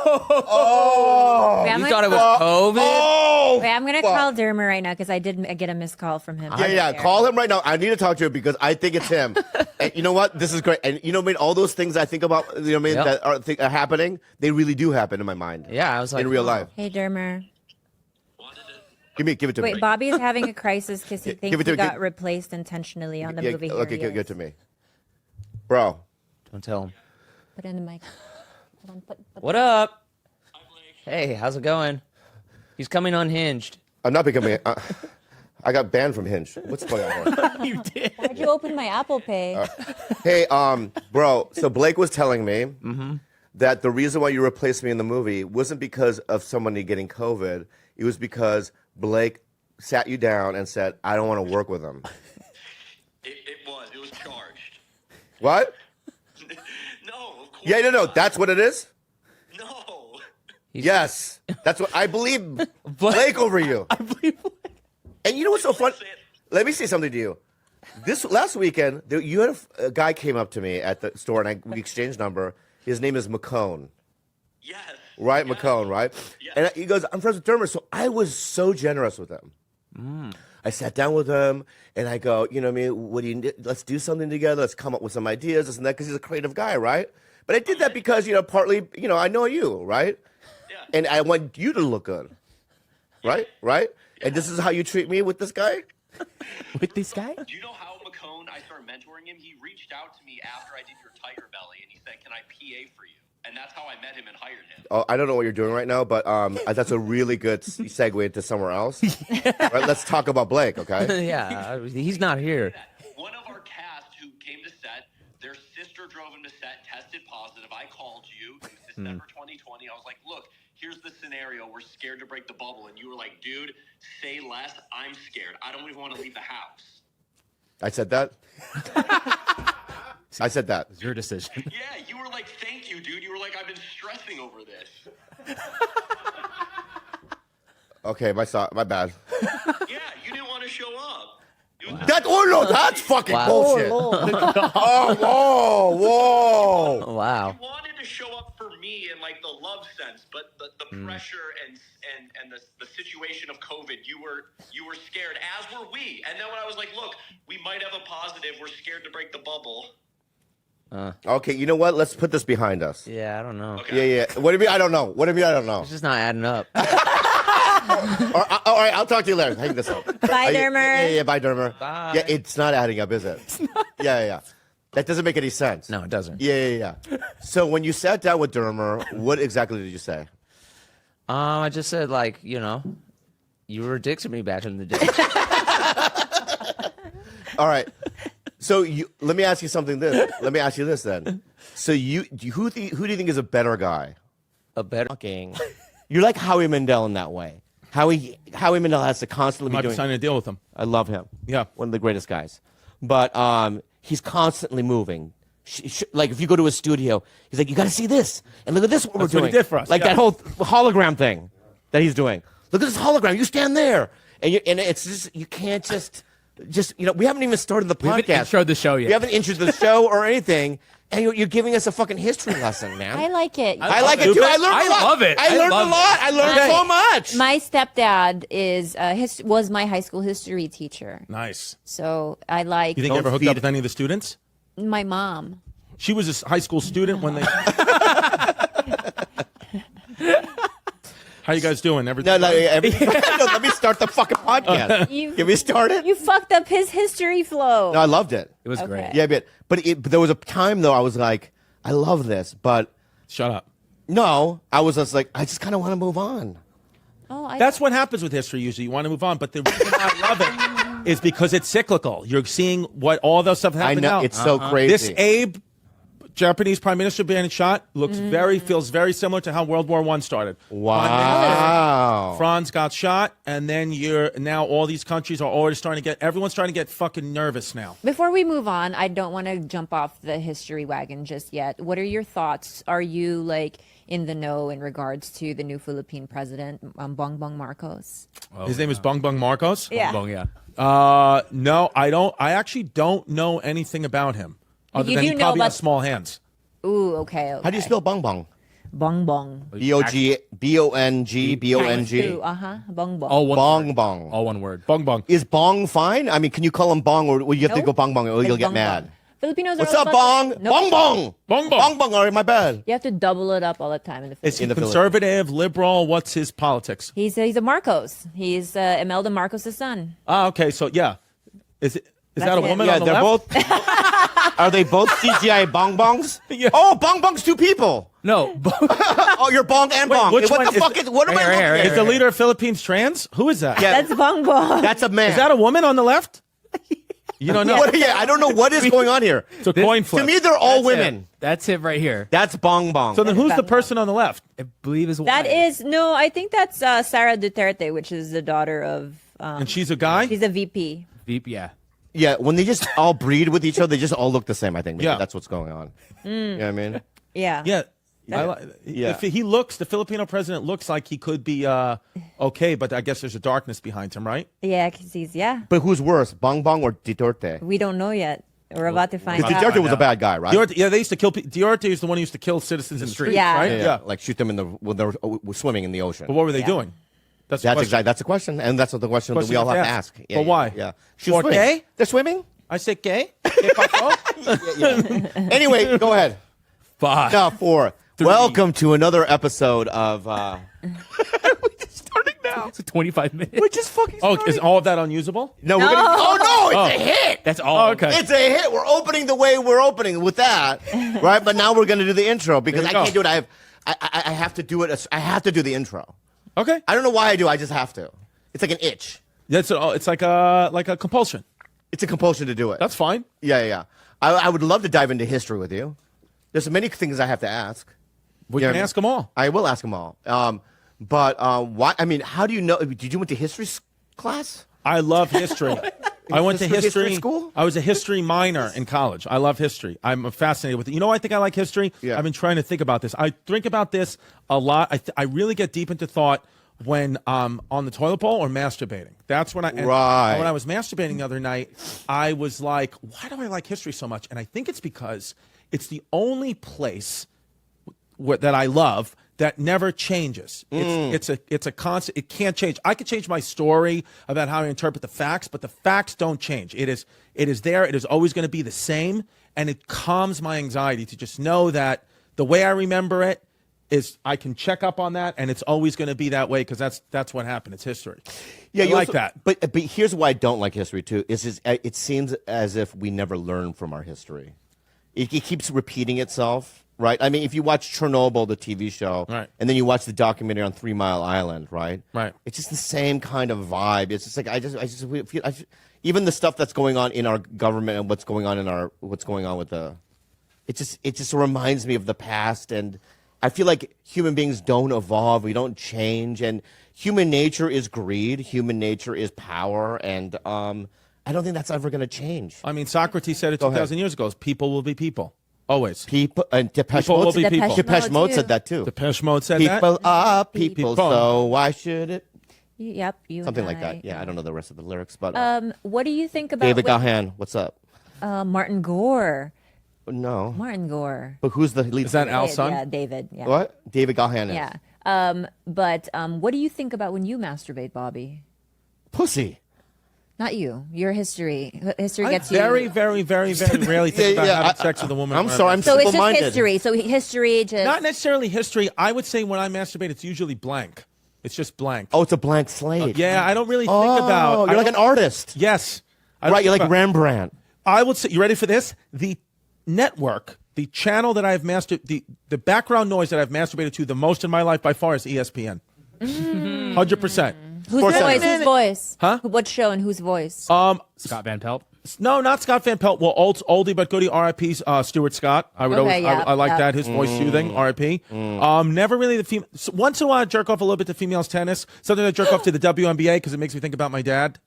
You gonna thought it was call- COVID? Oh! Wait, I'm gonna call Dermer right now because I did get a missed call from him. Yeah, call him right now. I need to talk to him because I think it's him. And you know what? This is great. And you know what I mean? All those things I think about, Yep. that are happening, they really do happen in my mind. Yeah, I was like, in real oh. life. Hey, Dermer. Give it to me. Wait, Bobby's having a crisis because he Give thinks it to he me. got replaced intentionally on the Yeah, movie. Here okay, he give is. it to me. Bro. Don't tell him. Put it in the mic. Hold on, put- What up? Hey, how's it going? He's coming unhinged. I'm not becoming. I got banned from Hinge. What's going on here? You did. Why'd you open my Apple Pay? Hey, bro. So Blake was telling me that the reason why you replaced me in the movie wasn't because of somebody getting COVID. It was because Blake sat you down and said, "I don't want to work with him." It was charged. What? No, of course. Yeah, no. That's what it is. No. Yes, that's what I believe. Blake over you. I believe. And you know what's so fun? Let me say something to you. This last weekend, you had a guy came up to me at the store, and we exchanged number. His name is McCone. Yes. Right, Yes. McCone, right? Yes. And he goes, I'm friends with Dermer. So I was so generous with him. I sat down with him and I go, you know what I mean? What do you, let's do something together. Let's come up with some ideas, this and that, because he's a creative guy, right? But I did that because, partly, I know you, right? Yeah. And I want you to look good. Right? Right? And this is how you treat me with this guy? With this guy? Do you know how McCone, I started mentoring him? He reached out to me after I did your Tiger Belly and he said, can I PA for you? And that's how I met him and hired him. Oh, I don't know what you're doing right now, but that's a really good segue into somewhere else. Right, let's talk about Blake, okay? Yeah, he's not here. One of our cast who came to set, their sister drove him to set, tested positive. I called you. It was December 2020. I was like, look, here's the scenario. We're scared to break the bubble. And you were like, dude, say less. I'm scared. I don't even want to leave the house. I said that? I said that. It's your decision. Yeah, you were like, thank you, dude. You were like, I've been stressing over this. Okay, my bad. Yeah, you didn't want to show up. It was- That's fucking Wow. bullshit. Oh, whoa. Wow. You wanted to show up for me in like the love sense, but the pressure and the situation of COVID, you were scared, as were we. And then when I was like, look, we might have a positive, we're scared to break the bubble. Okay, you know what? Let's put this behind us. Yeah, I don't know. Yeah. What do you mean? I don't know. What do you mean? I don't know. It's just not adding up. All right, I'll talk to you later. Hang this up. Bye, Dermer. Yeah, bye, Dermer. Bye. Yeah, it's not adding up, is it? It's not. Yeah. That doesn't make any sense. No, it doesn't. Yeah. So when you sat down with Dermer, what exactly did you say? I just said, like, you were a dick to me back in the day. All right. So let me ask you something. Let me ask you this then. So who do you think is a better guy? A better. Fucking. You're like Howie Mandel in that way. Howie Mandel has to constantly Might be be doing. signing a deal with him. I love him. Yeah. One of the greatest guys. But he's constantly moving. Like if you go to his studio, he's like, you got to see this, and look at this. What That's we're what doing. he did for us, Like yeah. that whole hologram thing that he's doing. Look at this hologram. You stand there, and it's just you can't just we haven't even started the podcast. We haven't introed the show yet. We haven't introed the show or anything, and you're giving us a fucking history lesson, man. I like it. I like it too. I learned I a lot. love it. I learned a love lot. I learned so much. My stepdad was my high school history teacher, Nice. so I like You think you ever hooked up with any of the students? my mom. She was a high school student when they. How you guys doing? Everything? No, let me start the fucking podcast. Get me started. You fucked up his history flow. No, I loved it. It was Okay. great. Yeah, but there was a time though I was like, I love this, but Shut up. no, I was just like, I just kind of want to move on. That's what happens with history usually. You want to move on, but the reason I love it is because it's cyclical. You're seeing what all the stuff I happened know now. it's so crazy. This Abe, Japanese prime minister being shot, looks feels very similar to how World War I started. Wow. Franz got shot, and then now all these countries are already everyone's starting to get fucking nervous now. Before we move on, I don't want to jump off the history wagon just yet. What are your thoughts? Are you like in the know in regards to the new Philippine president, Bongbong Marcos? His name is Bong Marcos? Yeah. Bong, yeah. No, I don't. I actually don't know anything about him. Other you than do he know probably about- has small hands. Ooh, okay. How do you spell bong bong? Bongbong? B-O-G, B-O-N-G. Bongbong. All one Bong word. bong. All one word. Bong Bong. Is bong fine? I mean, can you call him bong, or will you have to No. go bong bong, or you'll It's get bongbong. mad? Filipinos What's are up, all bong? about- No. Bong bong. Bong Bong. Bong bong. All right, my bad. You have to double it up all the time in the Is Philippines. he In the conservative, liberal? What's his politics? He's a Marcos. He's Imelda Marcos' son. Ah, okay. So yeah, is That's that a it. woman Yeah, on the they're left? both. Are they both CGI bong bongs? Yeah. Oh, bong bong's two people. No. Oh, you're bong and Wait, bong. which what one the is fuck the- is? What am I Here, looking here, at? Is the leader of Philippines trans? Who is that? Yeah. That's Bongbong. That's a man. Is that a woman on the left? You don't know. What, yeah, I don't know what is going on here. It's a coin flip. To me, they're all That's women. it. That's it right here. That's bong bong. So then, who's the person on the left? I believe is That is no. I think that's Sara Duterte, which is the daughter of. And she's a guy. She's a VP. Veep. Yeah. Yeah, when they just all breed with each other, they just all look the same. I think. Maybe Yeah. that's what's going on. You know what I mean? Yeah. Yeah. Yeah. If he looks, the Filipino president looks like he could be okay, but I guess there's a darkness behind him, right? Yeah, 'cause he's But who's worse, bong bong or Duterte? We don't know yet. We're about to find Because out. Duterte was a bad guy, right? Duterte, yeah, they used to kill. Duterte is the one who used to kill citizens in the streets, Yeah. right? Yeah, like shoot them when they were swimming in the ocean. But what were they Yeah. doing? That's the That's question. exactly that's a question, and that's what the question that we Question all you have to have ask. to ask. Yeah, But why? Yeah, For swimming. gay? They're swimming. I said gay. ¿Qué pasó? Anyway, go ahead. 5. Now 4. Welcome to another episode of. Starting now. It's 25 minutes. We're just fucking. Oh, starting. is all of that unusable? No, we're gonna. Oh no! It's a hit. That's all. Oh, okay. It's a hit. We're opening the way we're opening with that, right? But now we're gonna do the intro because There I you go. can't do it. I have to do it. I have to do the intro. Okay. I don't know why I do. I just have to. It's like an itch. It's like a compulsion. It's a compulsion to do it. That's fine. Yeah. I would love to dive into history with you. There's many things I have to ask. We Yeah, can I mean- ask them all. I will ask them all. But why? I mean, how do you know? Did you went to history class? I love history. I went to History school? I was a history minor in college. I love history. I'm fascinated with it. You know, why I think I like history. Yeah. I've been trying to think about this. I think about this a lot. I really get deep into thought when on the toilet bowl or masturbating. That's when and Right. when I was masturbating the other night, I was like, why do I like history so much? And I think it's because it's the only place that I love that never changes. It's a constant. It can't change. I could change my story about how I interpret the facts, but the facts don't change. It is there. It is always going to be the same, and it calms my anxiety to just know that the way I remember it is I can check up on that, and it's always going to be that way because that's what happened. It's history. Yeah, I you like also- that. But here's why I don't like history too. Is it seems as if we never learn from our history. It keeps repeating itself, right? I mean, if you watch Chernobyl, the TV show, Right. and then you watch the documentary on 3 Mile Island, right? Right. It's just the same kind of vibe. It's just like I just feel even the stuff that's going on in our government and what's going on with the, it just reminds me of the past, and I feel like human beings don't evolve. We don't change, and human nature is greed. Human nature is power, and I don't think that's ever going to change. I mean, Socrates said it Go ahead. 2,000 years ago. People will be people. Always. People and Depeche People will Mode. be people. Depeche Mode too. said that too. Depeche Mode said People that. are people, People. so why should it? Yep. You and Something like I. that. Yeah, I don't know the rest of the lyrics, but What do you think about David when- Gahan, what's up? Martin Gore? No, Martin Gore. but who's the lead? Is that singer? Al's son? Yeah, David. Yeah. What? David Gahan is. Yeah. But what do you think about when you masturbate, Bobby? Pussy. Not you. Your history. History I gets you. very, very, very, very rarely think about having sex with a woman. I'm around sorry, me. I'm So it's just simple-minded. history. So history just. Not necessarily history. I would say when I masturbate, it's usually blank. It's just blank. Oh, it's a blank slate. Yeah, I don't really Oh, think about. you're like an artist. Yes. I don't Right, you're think like about- Rembrandt. I would say, you ready for this? The network, the channel that I've the background noise that I've masturbated to the most in my life by far is ESPN. 100%. Whose Sports voice? Center. Whose voice? Huh? What show and whose voice? Scott Van Pelt. No, not Scott Van Pelt. Well, oldie but goodie, RIP's Stuart Scott. I would Okay, always, yeah, I like yeah. that. His voice soothing, RIP. Never really the female. Once in a while, I jerk off a little bit to females tennis. Sometimes I jerk off to the WNBA because it makes me think about my dad.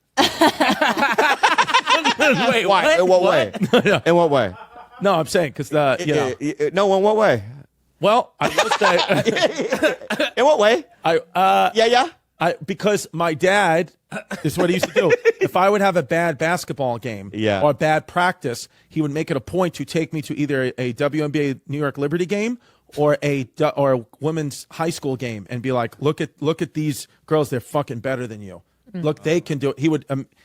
Wait, Why? In what way? In what way? No, I'm saying because No, in what way? Well, I will say, In what way? Yeah. because my dad, this is what he used to do. If I would have a bad basketball game Yeah. or a bad practice, he would make it a point to take me to either a WNBA New York Liberty game or a women's high school game and be like, look at these girls, they're fucking better than you. Look, they can do it.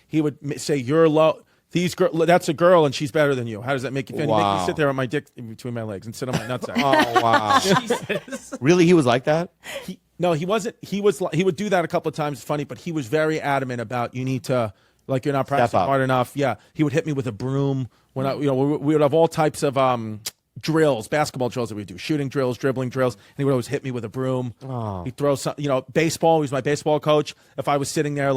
He would say, you're low. That's a girl and she's better than you. How does that make you feel? He make me Wow. sit there with my dick in between my legs and sit on my nutsack. Oh wow. Really, he was like that? No, he wasn't. He would do that a couple of times. It's funny, but he was very adamant about you need to, like, you're not practicing up. hard enough. Yeah, he would hit me with a broom. When we would have all types of drills, basketball drills that we do, shooting drills, dribbling drills, and he would always hit me with a broom. Oh. He'd throw some, baseball. He was my baseball coach. If I was sitting there,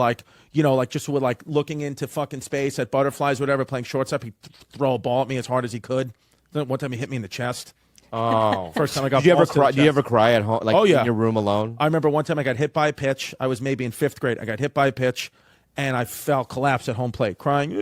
just with looking into fucking space at butterflies, whatever, playing shortstop, he'd throw a ball at me as hard as he could. Then one time he hit me in the chest. Oh. First time I got. Did you ever balls to the cry? Do you chest. ever cry at home? Like Oh, yeah. in your room alone? I remember one time I got hit by a pitch. I was maybe in 5th grade. I got hit by a pitch, and I collapsed at home plate, crying.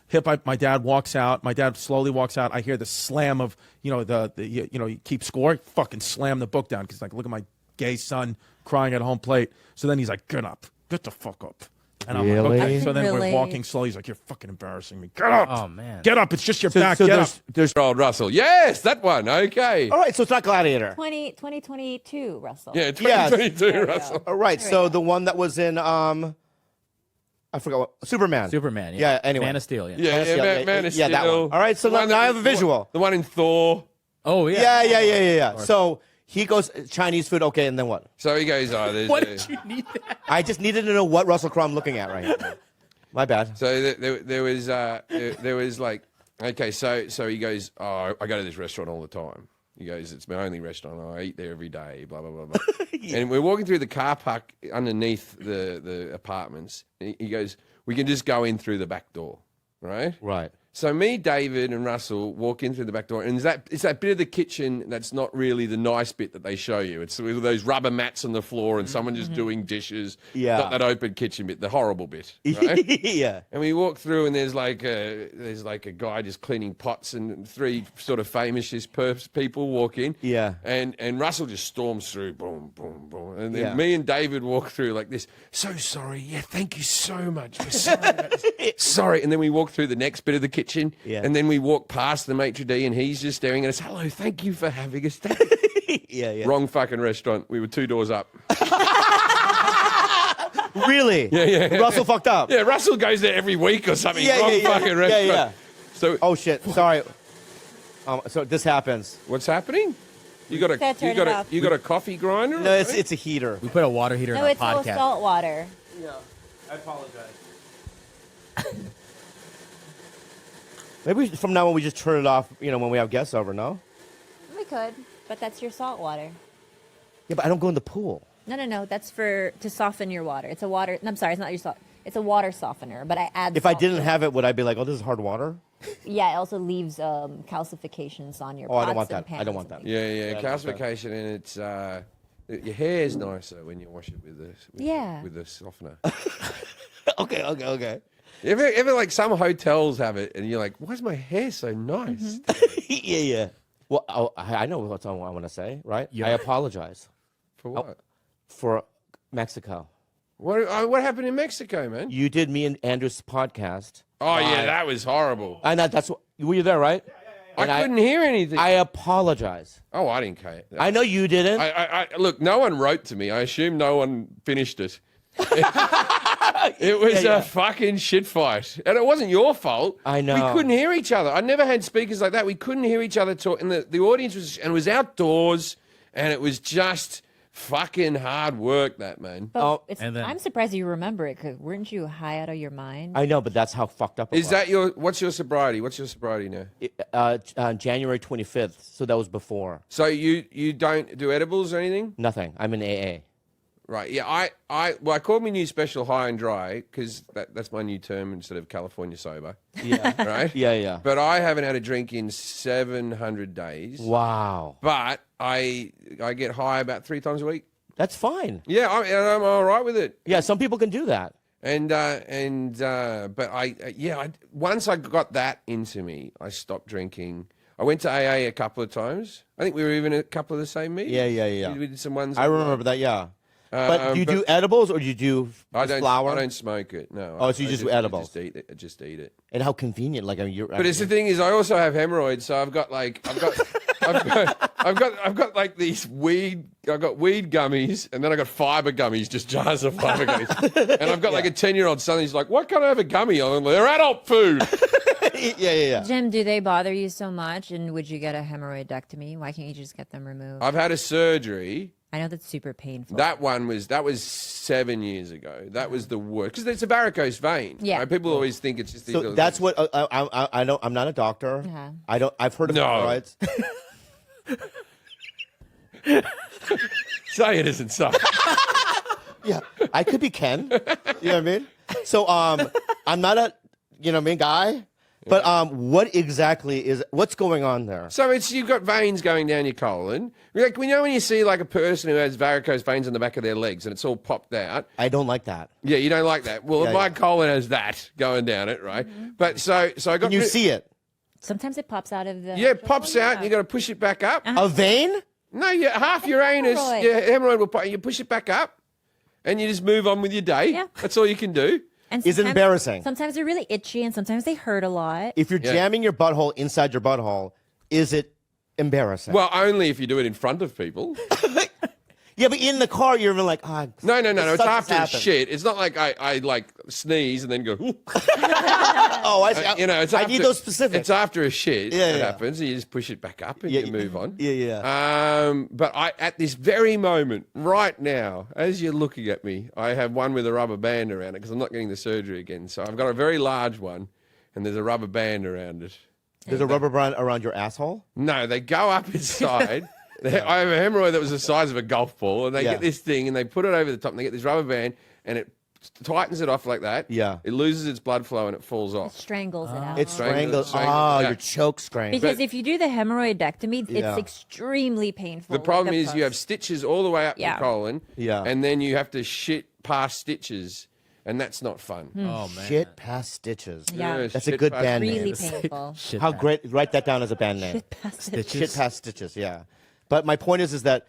Hit by my dad walks out. My dad slowly walks out. I hear the slam of you keep score. Fucking slam the book down because look at my gay son crying at home plate. So then he's like, get up, get the fuck up. And I'm like, Really? okay. So then Really? we're walking slowly. He's like, you're fucking embarrassing me. Get up. Oh, man. Get up. It's just your back. So Get up. there's Old Russell. Yes, that one. Okay. all right. So it's not Gladiator. 2022, Russell. Yeah, Yes. 2022, Russell. All right. So the one that was in I forgot what Superman. Superman. Yeah. Yeah, anyway. Man of Steel. Yeah. Yeah, Steel, yeah, Man of yeah, Steel. that one. All right, so The one now I that- have a visual. The one in Thor. Oh yeah. Yeah. So he goes Chinese food. Okay, and then what? So he goes, there's What a- did you need that? I just needed to know what Russell Crowe I'm looking at right now. My bad. So there was like, okay, so he goes, I go to this restaurant all the time. He goes, it's my only restaurant. I eat there every day, blah, blah, blah, blah. And we're walking through the car park underneath the apartments. He goes, we can just go in through the back door, right? Right. So me, David, and Russell walk in through the back door, and it's that bit of the kitchen that's not really the nice bit that they show you. It's with those rubber mats on the floor and someone just doing dishes. Yeah. Not that open kitchen bit, the horrible bit. Right? Yeah. And we walk through, and there's like a guy just cleaning pots, and 3 sort of famous perps people walk in. Yeah. And Russell just storms through, boom, boom, boom, and then Yeah. me and David walk through like this. So sorry, yeah, thank you so much. We're sorry, about this. Sorry, and then we walk through the next bit of the kitchen, Yeah. and then we walk past the maitre d', and he's just staring at us. Hello, thank you for having us. Yeah. Wrong fucking restaurant. We were 2 doors up. Really? Yeah. Russell fucked up. Yeah, Russell goes there every week or something. Wrong fucking restaurant. Yeah. So Oh shit! Sorry. So this happens. what's happening? You got Gotta turn it off. you got a coffee grinder? No, it's a heater. We put a water heater No, in our it's all podcast. salt water. Yeah, I apologize. Maybe from now on we just turn it off. When we have guests over. No. We could, but that's your salt water. Yeah, but I don't go in the pool. No. That's to soften your water. It's a water. No, I'm sorry, it's not your salt. It's a water softener, but I add. If I salt didn't to it. have it, would I be like, oh, this is hard water? Yeah, it also leaves calcifications on your. Oh, I don't pots want and that. I pans don't want and that. things. Yeah, calcification, and it's your hair is nicer when you wash it with the softener. Okay. Ever like some hotels have it, and you're like, why is my hair so nice? Yeah. Well, I know what I want to say, right? I apologize For what? for Mexico. What happened in Mexico, man? You did me and Andrew's podcast. Oh yeah, that was horrible. And that's what. Were you there, right? And I couldn't hear anything. I apologize. Oh, I didn't care. I know you didn't. I look. No one wrote to me. I assume no one finished it. It was a fucking shit fight, and it wasn't your fault. I know. We couldn't hear each other. I never had speakers like that. We couldn't hear each other talk, and the audience was outdoors, and it was just fucking hard work. That man. But And then- I'm surprised you remember it, because weren't you high out of your mind? I know, but that's how fucked up it Is was. that what's your sobriety? What's your sobriety now? January 25th, so that was before. So you don't do edibles or anything? Nothing. I'm in AA. Right. Yeah. I called my new special high and dry because that's my new term instead of California sober. Yeah. Right. Yeah. But I haven't had a drink in 700 days. Wow. But I get high about 3 times a week. That's fine. Yeah, I'm all right with it. Yeah, some people can do that. But once I got that into me, I stopped drinking. I went to AA a couple of times. I think we were even at a couple of the same meetings. Yeah. We did some ones. I remember that, yeah. But do you do edibles or do you do flour? I don't smoke it. No. Oh, so you just do edibles. I just eat it. And how convenient. Like, I mean, But it's the thing is, I also have hemorrhoids, so I've got like I've got like these weed. I've got weed gummies, and then I got fiber gummies, just jars of fiber gummies. And I've got like a 10-year-old son. He's like, "Why can't I have a gummy?" I'm like, "They're adult food." Yeah. Jim, do they bother you so much? And would you get a hemorrhoidectomy? Why can't you just get them removed? I've had a surgery. I know that's super painful. That was 7 years ago. That was the worst because it's a varicose vein. Yeah. Right? People always think it's just. These So little that's things. what I don't. I'm not a doctor. Uh-huh. I've heard of No. hemorrhoids. Say it isn't so. Yeah, I could be Ken. You know what I mean? So I'm not a guy. But what exactly what's going on there? So you've got veins going down your colon. Like when you see like a person who has varicose veins on the back of their legs and it's all popped out. I don't like that. Yeah, you don't like that. Well, Yeah, my colon has that going down it, right? Mm-hmm. But so I got. Can you see it? Sometimes it pops out of the. Yeah, it pops out, and you got to push it back up. A vein? No, half your anus, Hemorrhoid. your hemorrhoid will pop. You push it back up, and you just move on with your day. Yeah. That's all you can do. And Is it sometimes- embarrassing? Sometimes they're really itchy, and sometimes they hurt a lot. If you're Yeah. jamming your butthole inside your butthole, is it embarrassing? Well, only if you do it in front of people. yeah, but in the car, you're even like, ah. No. It's such after happened. shit. It's not like I like sneeze and then go. "Ooh." Oh, I see. It's I after, need those specifics. It's after a shit Yeah, that yeah. happens, and you just push it back up and Yeah, you move on. Yeah. But at this very moment, right now, as you're looking at me, I have one with a rubber band around it because I'm not getting the surgery again. So I've got a very large one, and there's a rubber band around it. There's a rubber band around your asshole? No, they go up inside. I have a hemorrhoid that was the size of a golf ball, and they Yeah. get this thing and they put it over the top, and they get this rubber band, and it tightens it off like that. Yeah. It loses its blood flow and it falls It off. strangles it out. It strangles. strangles, yeah. Your choke strangle. Because if you do the hemorrhoidectomy, Yeah. it's extremely painful. The with problem is pus. you have stitches all the way up Yeah. your colon, Yeah. and then you have to shit past stitches, and that's not fun. Oh man. Shit past stitches. Yeah. Yeah, That's a shit good past band stitches. name. really painful. Shit, How man. great. Write that down as a band name. Shit past it. Shit past stitches, yeah. But my point is that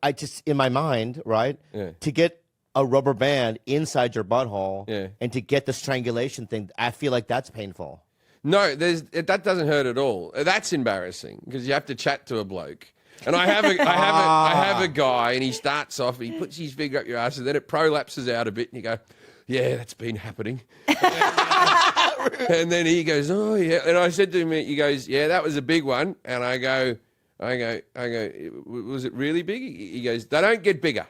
I just, in my mind, right, Yeah. to get a rubber band inside your butthole Yeah. and to get the strangulation thing, I feel like that's painful. No, that doesn't hurt at all. That's embarrassing because you have to chat to a bloke. And I have a guy, and he starts off, he puts his finger up your ass, and then it prolapses out a bit, and you go, yeah, that's been happening. And then he goes, oh yeah. And I said to him, he goes, yeah, that was a big one. And I go, was it really big? He goes, they don't get bigger.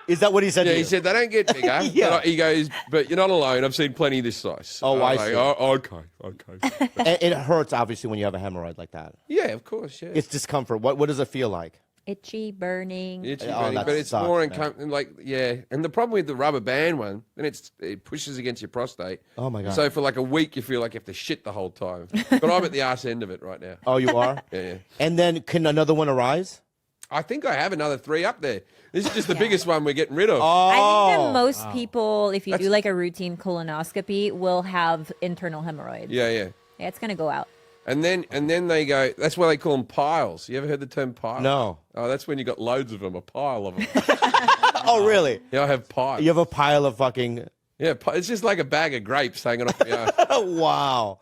Is that what he said? Yeah, to he you? said they don't get bigger. Yeah. He goes, but you're not alone. I've seen plenty this size. Oh, I I'm see. like, oh, okay. And it hurts obviously when you have a hemorrhoid like that. Yeah, of course. Yeah. It's discomfort. What does it feel like? Itchy, burning. It's Oh, that but it's sucks, more man. uncomfortable. Like, yeah. And the problem with the rubber band one, then it pushes against your prostate. Oh, my God. So for like a week, you feel like you have to shit the whole time. But I'm at the arse end of it right now. Oh, you are? Yeah. And then can another one arise? I think I have another 3 up there. This is just the biggest one we're getting rid of. Oh. I think that most people, if you do like a routine colonoscopy, will have internal hemorrhoids. Yeah, yeah. Yeah, it's gonna go out. And then they go. That's why they call them piles. You ever heard the term pile? No. Oh, that's when you got loads of them, a pile of them. Oh, really? Yeah, I have piles. You have a pile of fucking. Yeah, it's just like a bag of grapes hanging off your arse. Wow.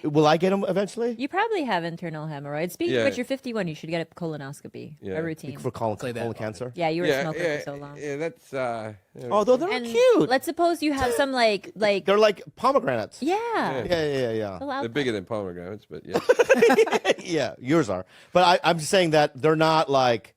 Will I get them eventually? You probably have internal hemorrhoids. Speaking Yeah. of which, you're 51. You should get a colonoscopy, Yeah. a routine. For colon cancer? Yeah, you were a smoker yeah, for so long. Yeah, that's. Oh, they're And cute. let's suppose you have some like They're like pomegranates. yeah. Yeah. Allow They're bigger than pomegranates, but yeah. Yeah, yours are. But I'm just saying that they're not like,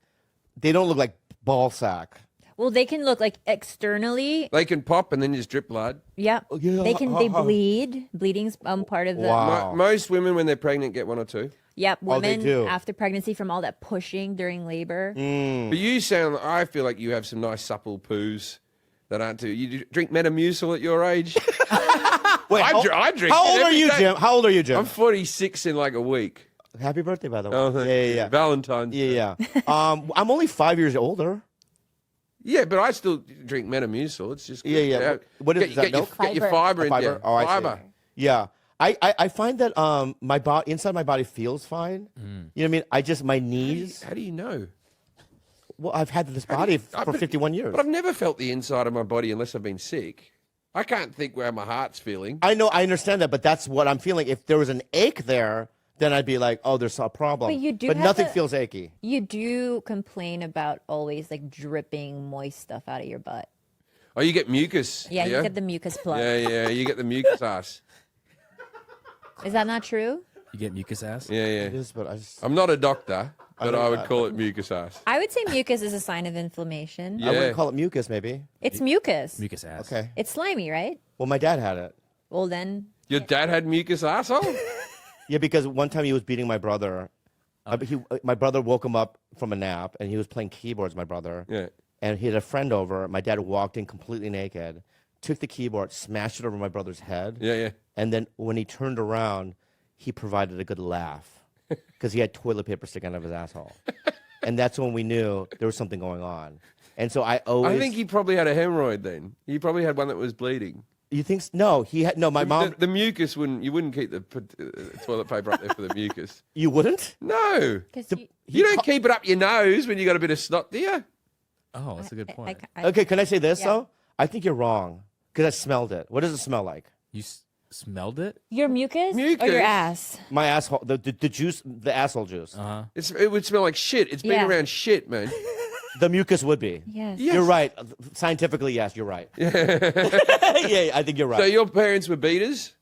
they don't look like ball sack. Well, they can look like externally. They can pop and then just drip blood. Yeah. yeah. They bleed. Bleeding's part of the. Wow. Most women, when they're pregnant, get 1 or 2. Yep. Oh, they Women do. after pregnancy from all that pushing during labor. But you sound. I feel like you have some nice supple poos that aren't too. You drink Metamucil at your age. Wait, I drink. How it old are every you, day. Jim? How old are you, Jim? I'm 46 in like a week. Happy birthday, by the way. Oh, thank you. Yeah. Valentine's. Yeah. I'm only 5 years older. Yeah, but I still drink Metamucil. It's just Yeah. What is that? get your fiber in there. Oh, I see. Fiber. Yeah. I find that my body inside my body feels fine. You know what I mean? I just my knees. How do you know? Well, I've had this body for 51 years. But I've never felt the inside of my body unless I've been sick. I can't think where my heart's feeling. I know, I understand that, but that's what I'm feeling. If there was an ache there, then I'd be like, oh, there's a problem. But you do But have nothing a- feels achy. You do complain about always like dripping moist stuff out of your butt. Oh, you get mucus. Yeah, you get the mucus plug. Yeah, you get the mucus ass. Is that not true? You get mucus ass? Yeah. It is, but I just, I'm not a doctor, but know I would that. call it mucus ass. I would say mucus is a sign of inflammation. I Yeah. wouldn't call it mucus, maybe. It's mucus. Mucus ass. Okay. It's slimy, right? Well, my dad had it. Well, then Your dad had mucus asshole? Yeah, because one time he was beating my brother. My brother woke him up from a nap, and he was playing keyboards, my brother. Yeah. And he had a friend over. My dad walked in completely naked, took the keyboard, smashed it over my brother's head. Yeah. And then when he turned around, he provided a good laugh because he had toilet paper sticking out of his asshole. And that's when we knew there was something going on. And so I always. I think he probably had a hemorrhoid then. He probably had one that was bleeding. You think? No, he had. No, my mom. The mucus you wouldn't keep the toilet paper up there for the mucus. You wouldn't? No. 'cause You don't keep it up your nose when you got a bit of snot, do you? Oh, that's a good point. Okay, can I say this Yeah. though? I think you're wrong because I smelled it. What does it smell like? You smelled it? Your mucus, or Mucus? your ass? My asshole, the juice, the asshole juice. It would smell like shit. It's been Yeah. around shit, man. The mucus would be. Yes. You're right. Scientifically, yes, you're right. Yeah, I think you're right. So your parents were beaters?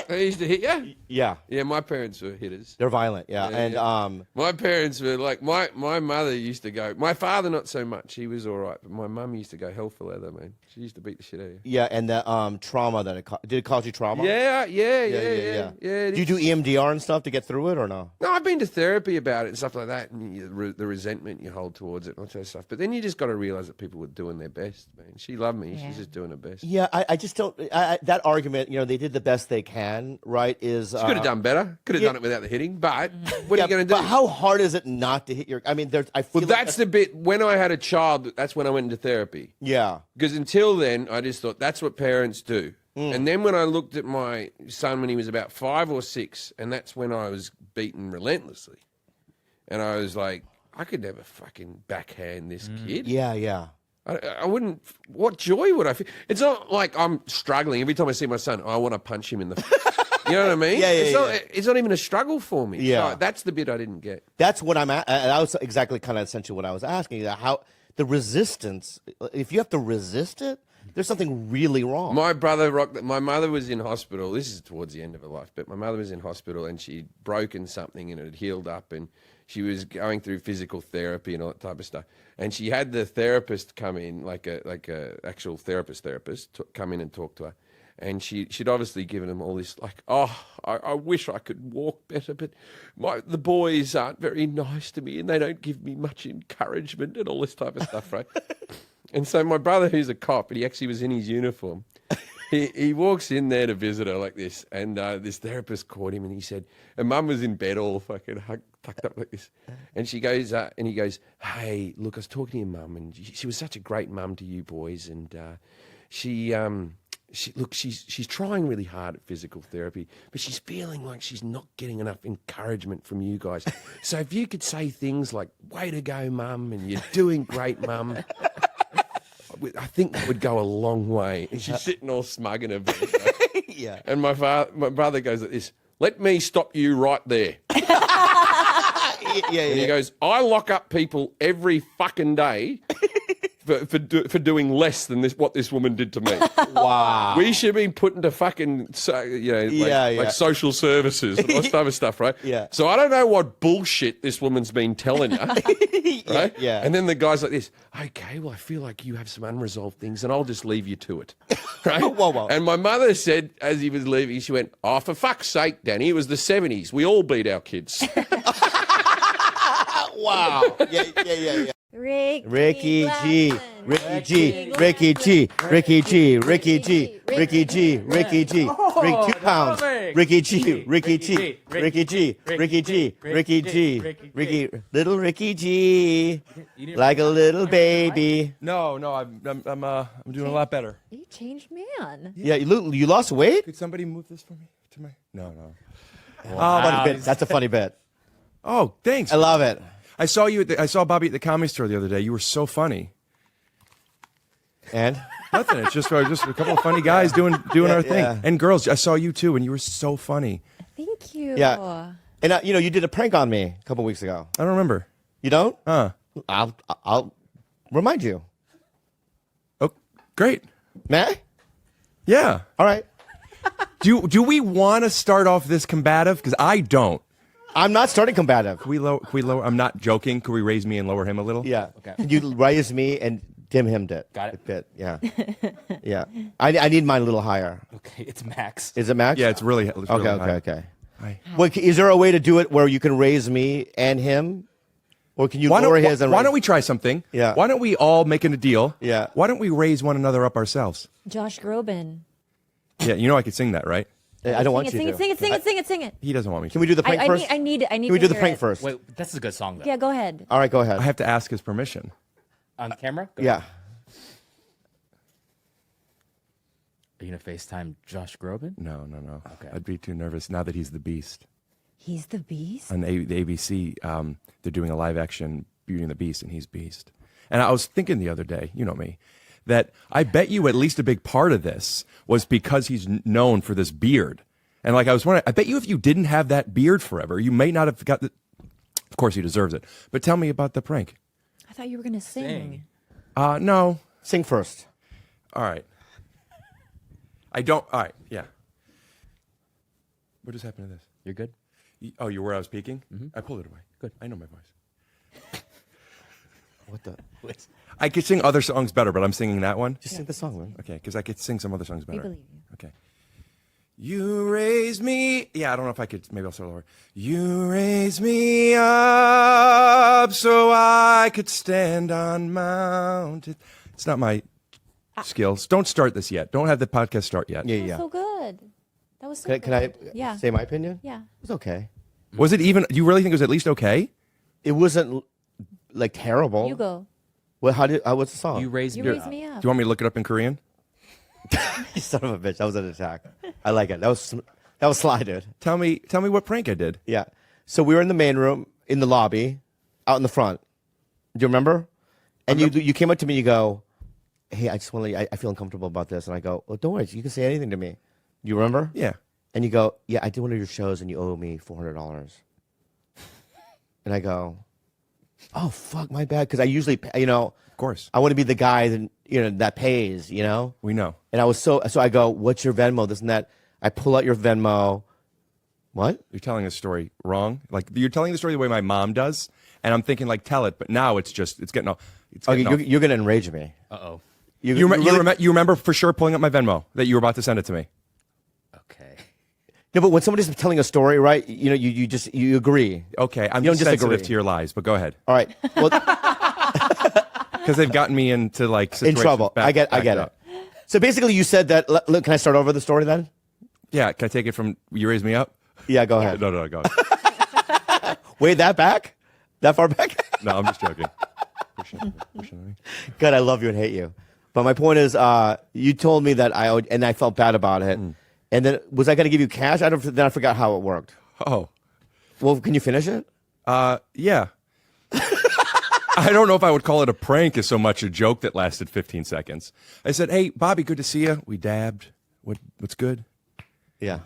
They used to hit you? Yeah, Yeah, my parents were hitters. they're violent. Yeah, and My parents were like, my mother used to go, my father not so much, he was all right, but my mum used to go hell for leather, man. She used to beat the shit out of you. yeah, and the trauma that did it cause you trauma? Yeah. yeah. it Do you do is. EMDR and stuff to get through it or no? No, I've been to therapy about it and stuff like that, and the resentment you hold towards it and all that stuff. But then you just got to realize that people were doing their best, man. She loved me. Yeah. She's just doing her best. Yeah, I just don't. That argument, they did the best they can, right? Is She could have done better. Could have done it without the hitting. But what yeah, are you going to do? But how hard is it not to hit your? I mean, I feel Well, like that's the bit. When I had a child, that's when I went into therapy. yeah. Because until then, I just thought that's what parents do. Mm. And then when I looked at my son when he was about 5 or 6, and that's when I was beaten relentlessly. And I was like, I could never fucking backhand this kid. Yeah. I wouldn't. What joy would I feel? It's not like I'm struggling every time I see my son. I want to punch him in the. You know what I mean? Yeah, it's, yeah, not, yeah. it's not even a struggle for me. Yeah. So that's the bit I didn't get. That's what I'm at. That was exactly kind of essentially what I was asking. How the resistance, if you have to resist it, there's something really wrong. My brother rocked. My mother was in hospital. This is towards the end of her life, but my mother was in hospital and she'd broken something and it had healed up, and she was going through physical therapy and all that type of stuff. And she had the therapist come in, like a actual therapist, come in and talk to her. And she'd obviously given him all this, like, I wish I could walk better, but the boys aren't very nice to me and they don't give me much encouragement and all this type of stuff, right? And so my brother, who's a cop, and he actually was in his uniform, he walks in there to visit her like this, and this therapist caught him, and he said, and Mum was in bed all fucking tucked up like this, and she goes, and he goes, hey, look, I was talking to your mum, and she was such a great mum to you boys, and she's trying really hard at physical therapy, but she's feeling like she's not getting enough encouragement from you guys. So if you could say things like, way to go, Mum, and you're doing great, Mum, I think that would go a long way. And she's sitting all smug in her bed. Right? Yeah. And my brother goes like this, let me stop you right there. Yeah, And he goes, I lock up people every fucking day for doing less than what this woman did to me. Wow. We should be put into fucking, like social services and all this type of stuff, right? Yeah. So I don't know what bullshit this woman's been telling you, right? Yeah. And then the guy's like this, okay, well, I feel like you have some unresolved things and I'll just leave you to it, right? Whoa. And my mother said, as he was leaving, she went, oh, for fuck's sake, Danny, it was the 70s. We all beat our kids. Wow. Yeah. Ricky G. Ricky G. Ricky G. Ricky G. Ricky G. Ricky G. Ricky G. Rick 2 pounds. Ricky G. Ricky G. Ricky G. Ricky G. Ricky G. Ricky. Little Ricky G. Like a little baby. No, I'm doing a lot better. You changed man. Yeah, you lost weight? Could somebody move this for me? No. Funny bit. That's a funny bit. Oh, thanks. I love it. I saw you. I saw Bobby at the Comedy Store the other day. You were so funny. And nothing. It's just a couple of funny guys doing our thing. Yeah. And girls, I saw you too, and you were so funny. Thank you. Yeah. And you did a prank on me a couple weeks ago. I don't remember. You don't? Huh? I'll remind you. Oh, great. May I? Yeah. All right. Do we want to start off this combative? Because I don't. I'm not starting combative. Can we lower? I'm not joking. Can we raise me and lower him a little? Yeah. Okay. You raise me and dim him it. Got it. A bit. Yeah. Yeah. I need mine a little higher. Okay, it's Max. Is it max? Yeah, it's really high. Okay. Hi. Well, is there a way to do it where you can raise me and him? Or can you lower his and why raise- don't we try something? Yeah. Why don't we all make it a deal? Yeah. Why don't we raise one another up ourselves? Josh Groban. Yeah, you know I could sing that, right? I don't want you Sing to. it. Sing it. He doesn't want me to. Can we do the prank first? I need. Can we to do the hear prank it. first? Wait, that's a good song though. Yeah, go ahead. All right, go ahead. I have to ask his permission. On camera? Go. Yeah. Are you gonna FaceTime Josh Groban? No. Okay. I'd be too nervous now that he's the Beast. He's the Beast. On the ABC, they're doing a live action Beauty and the Beast, and he's Beast. And I was thinking the other day, you know me, that I bet you at least a big part of this was because he's known for this beard. And like I was wondering, I bet you if you didn't have that beard forever, you may not have got the. Of course, he deserves it. But tell me about the prank. I thought you were gonna sing. No. Sing first. All right. I don't. All right. Yeah. What just happened to this? You're good. Oh, you're where I was peeking? Mm-hmm. I pulled it away. Good. I know my voice. What the? I could sing other songs better, but I'm singing that one. Just sing the song, man. Okay, because I could sing some other songs better. believe you. Okay. You raise me. Yeah, I don't know if I could. Maybe I'll start over. You raise me up so I could stand on mountains. It's not my skills. Don't start this yet. Don't have the podcast start yet. Yeah. So good. That was so Can I Yeah. say my opinion? Yeah. It was okay. Was it even? Do you really think it was at least okay? It wasn't like terrible. You go. Well, what's the song? You raised You me raised up. me up. Do you want me to look it up in Korean? You son of a bitch. That was an attack. I like it. That was sly, dude. Tell me what prank I did. Yeah. So we were in the main room, in the lobby, out in the front. Do you remember? And you came up to me and you go, hey, I just want to, I feel uncomfortable about this. And I go, well, don't worry. You can say anything to me. You remember? Yeah. And you go, yeah, I did one of your shows and you owe me $400. And I go, oh, fuck, my bad. Because I usually, of course, I want to be the guy that, that pays, We know. And I was so I go, what's your Venmo? This and that. I pull out your Venmo. What? You're telling the story wrong. Like you're telling the story the way my mom does, and I'm thinking like tell it, but now it's getting off. Okay, you're going to enrage me. Uh-oh. You remember for sure pulling up my Venmo that you were about to send it to me. Okay. No, but when somebody's telling a story, right? You agree. Okay, I'm You don't just sensitive disagree. to your lies, but go ahead. All right. Well, Because they've gotten me into like in situations trouble. I get backed it. up. So basically, you said that. Look, can I start over the story then? Yeah, can I take it from you raised me up? Yeah, go ahead. No, go ahead. Wait, that far back? No, I'm just joking. God, I love you and hate you. But my point is, you told me that I owed, and I felt bad about it. And then was I going to give you cash? Then I forgot how it worked. Oh, well, can you finish it? Yeah. I don't know if I would call it a prank as so much a joke that lasted 15 seconds. I said, "Hey, Bobby, good to see you." We dabbed. What's good? Yeah.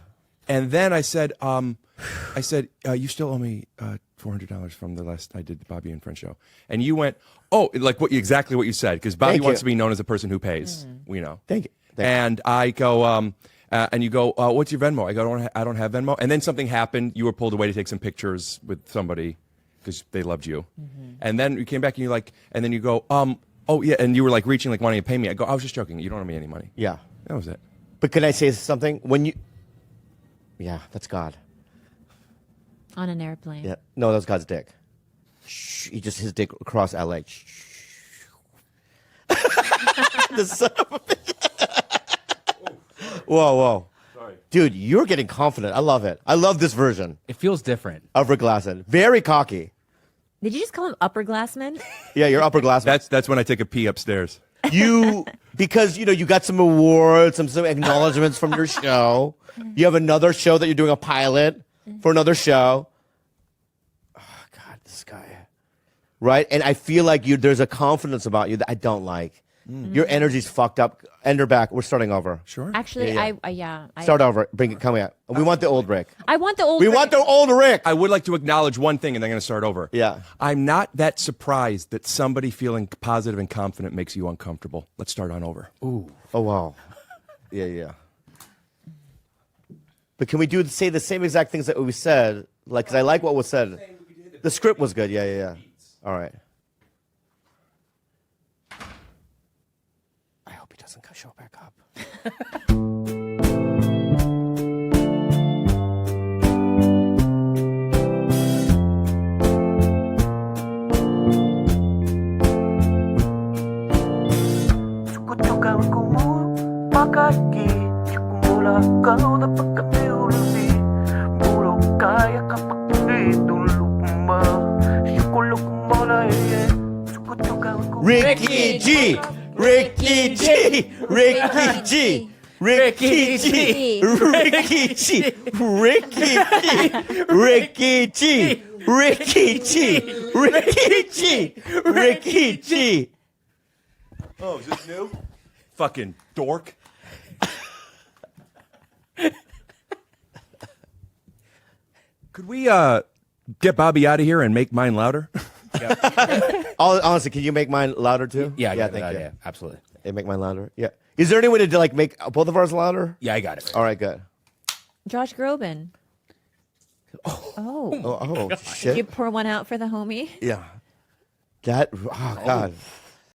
And then I said, you still owe me $400 from the last I did the Bobby and Friends show. And you went, oh, like exactly what you said, because Bobby Thank wants you. to be known as a person who pays. We know. Thank you. And I go, and you go, what's your Venmo? I go, I don't have Venmo. And then something happened. You were pulled away to take some pictures with somebody because they loved you. And then you came back and and then you go, oh yeah, and you were like reaching, like wanting to pay me. I go, I was just joking. You don't owe me any money. Yeah. That was it. But can I say something? Yeah, that's God. On an airplane. Yeah. No, that's God's dick. Shh, his dick across LA. Shh. The son of a bitch. Whoa. Sorry. Dude, you're getting confident. I love it. I love this version. It feels different. Of Rick Glassman. Very cocky. Did you just call him upperclassman? Yeah, you're upperclassman. That's when I take a pee upstairs. Because you got some awards, some acknowledgments from your show. You have another show that you're doing a pilot for another show. Oh God, this guy. Right? And I feel like there's a confidence about you that I don't like. Your energy's fucked up. Ender back. We're starting over. Sure. Actually, Yeah. Start over. Bring it. Come here. We want the old Rick. I want the old We Rick. want the old Rick. I would like to acknowledge one thing, and then I'm going to start over. Yeah. I'm not that surprised that somebody feeling positive and confident makes you uncomfortable. Let's start on over. Ooh. Oh, wow. Yeah. But can we say the same exact things that we said? Like, because I like what was said. The script was good. Yeah. All right. I hope he doesn't show back up. Ricky G! Ricky G! Ricky G! Ricky G! Ricky G! Ricky G! Ricky G! Ricky G! Ricky G! Ricky G! Oh, is this new? Fucking dork. Could we get Bobby out of here and make mine louder? Honestly, can you make mine louder too? Yeah, thank you. Yeah, absolutely. Hey, make mine louder. Yeah. Is there any way to make both of ours louder? Yeah, I got it. All right, good. Josh Groban. Oh. Oh Did shit. you pour one out for the homie? Yeah. Oh God.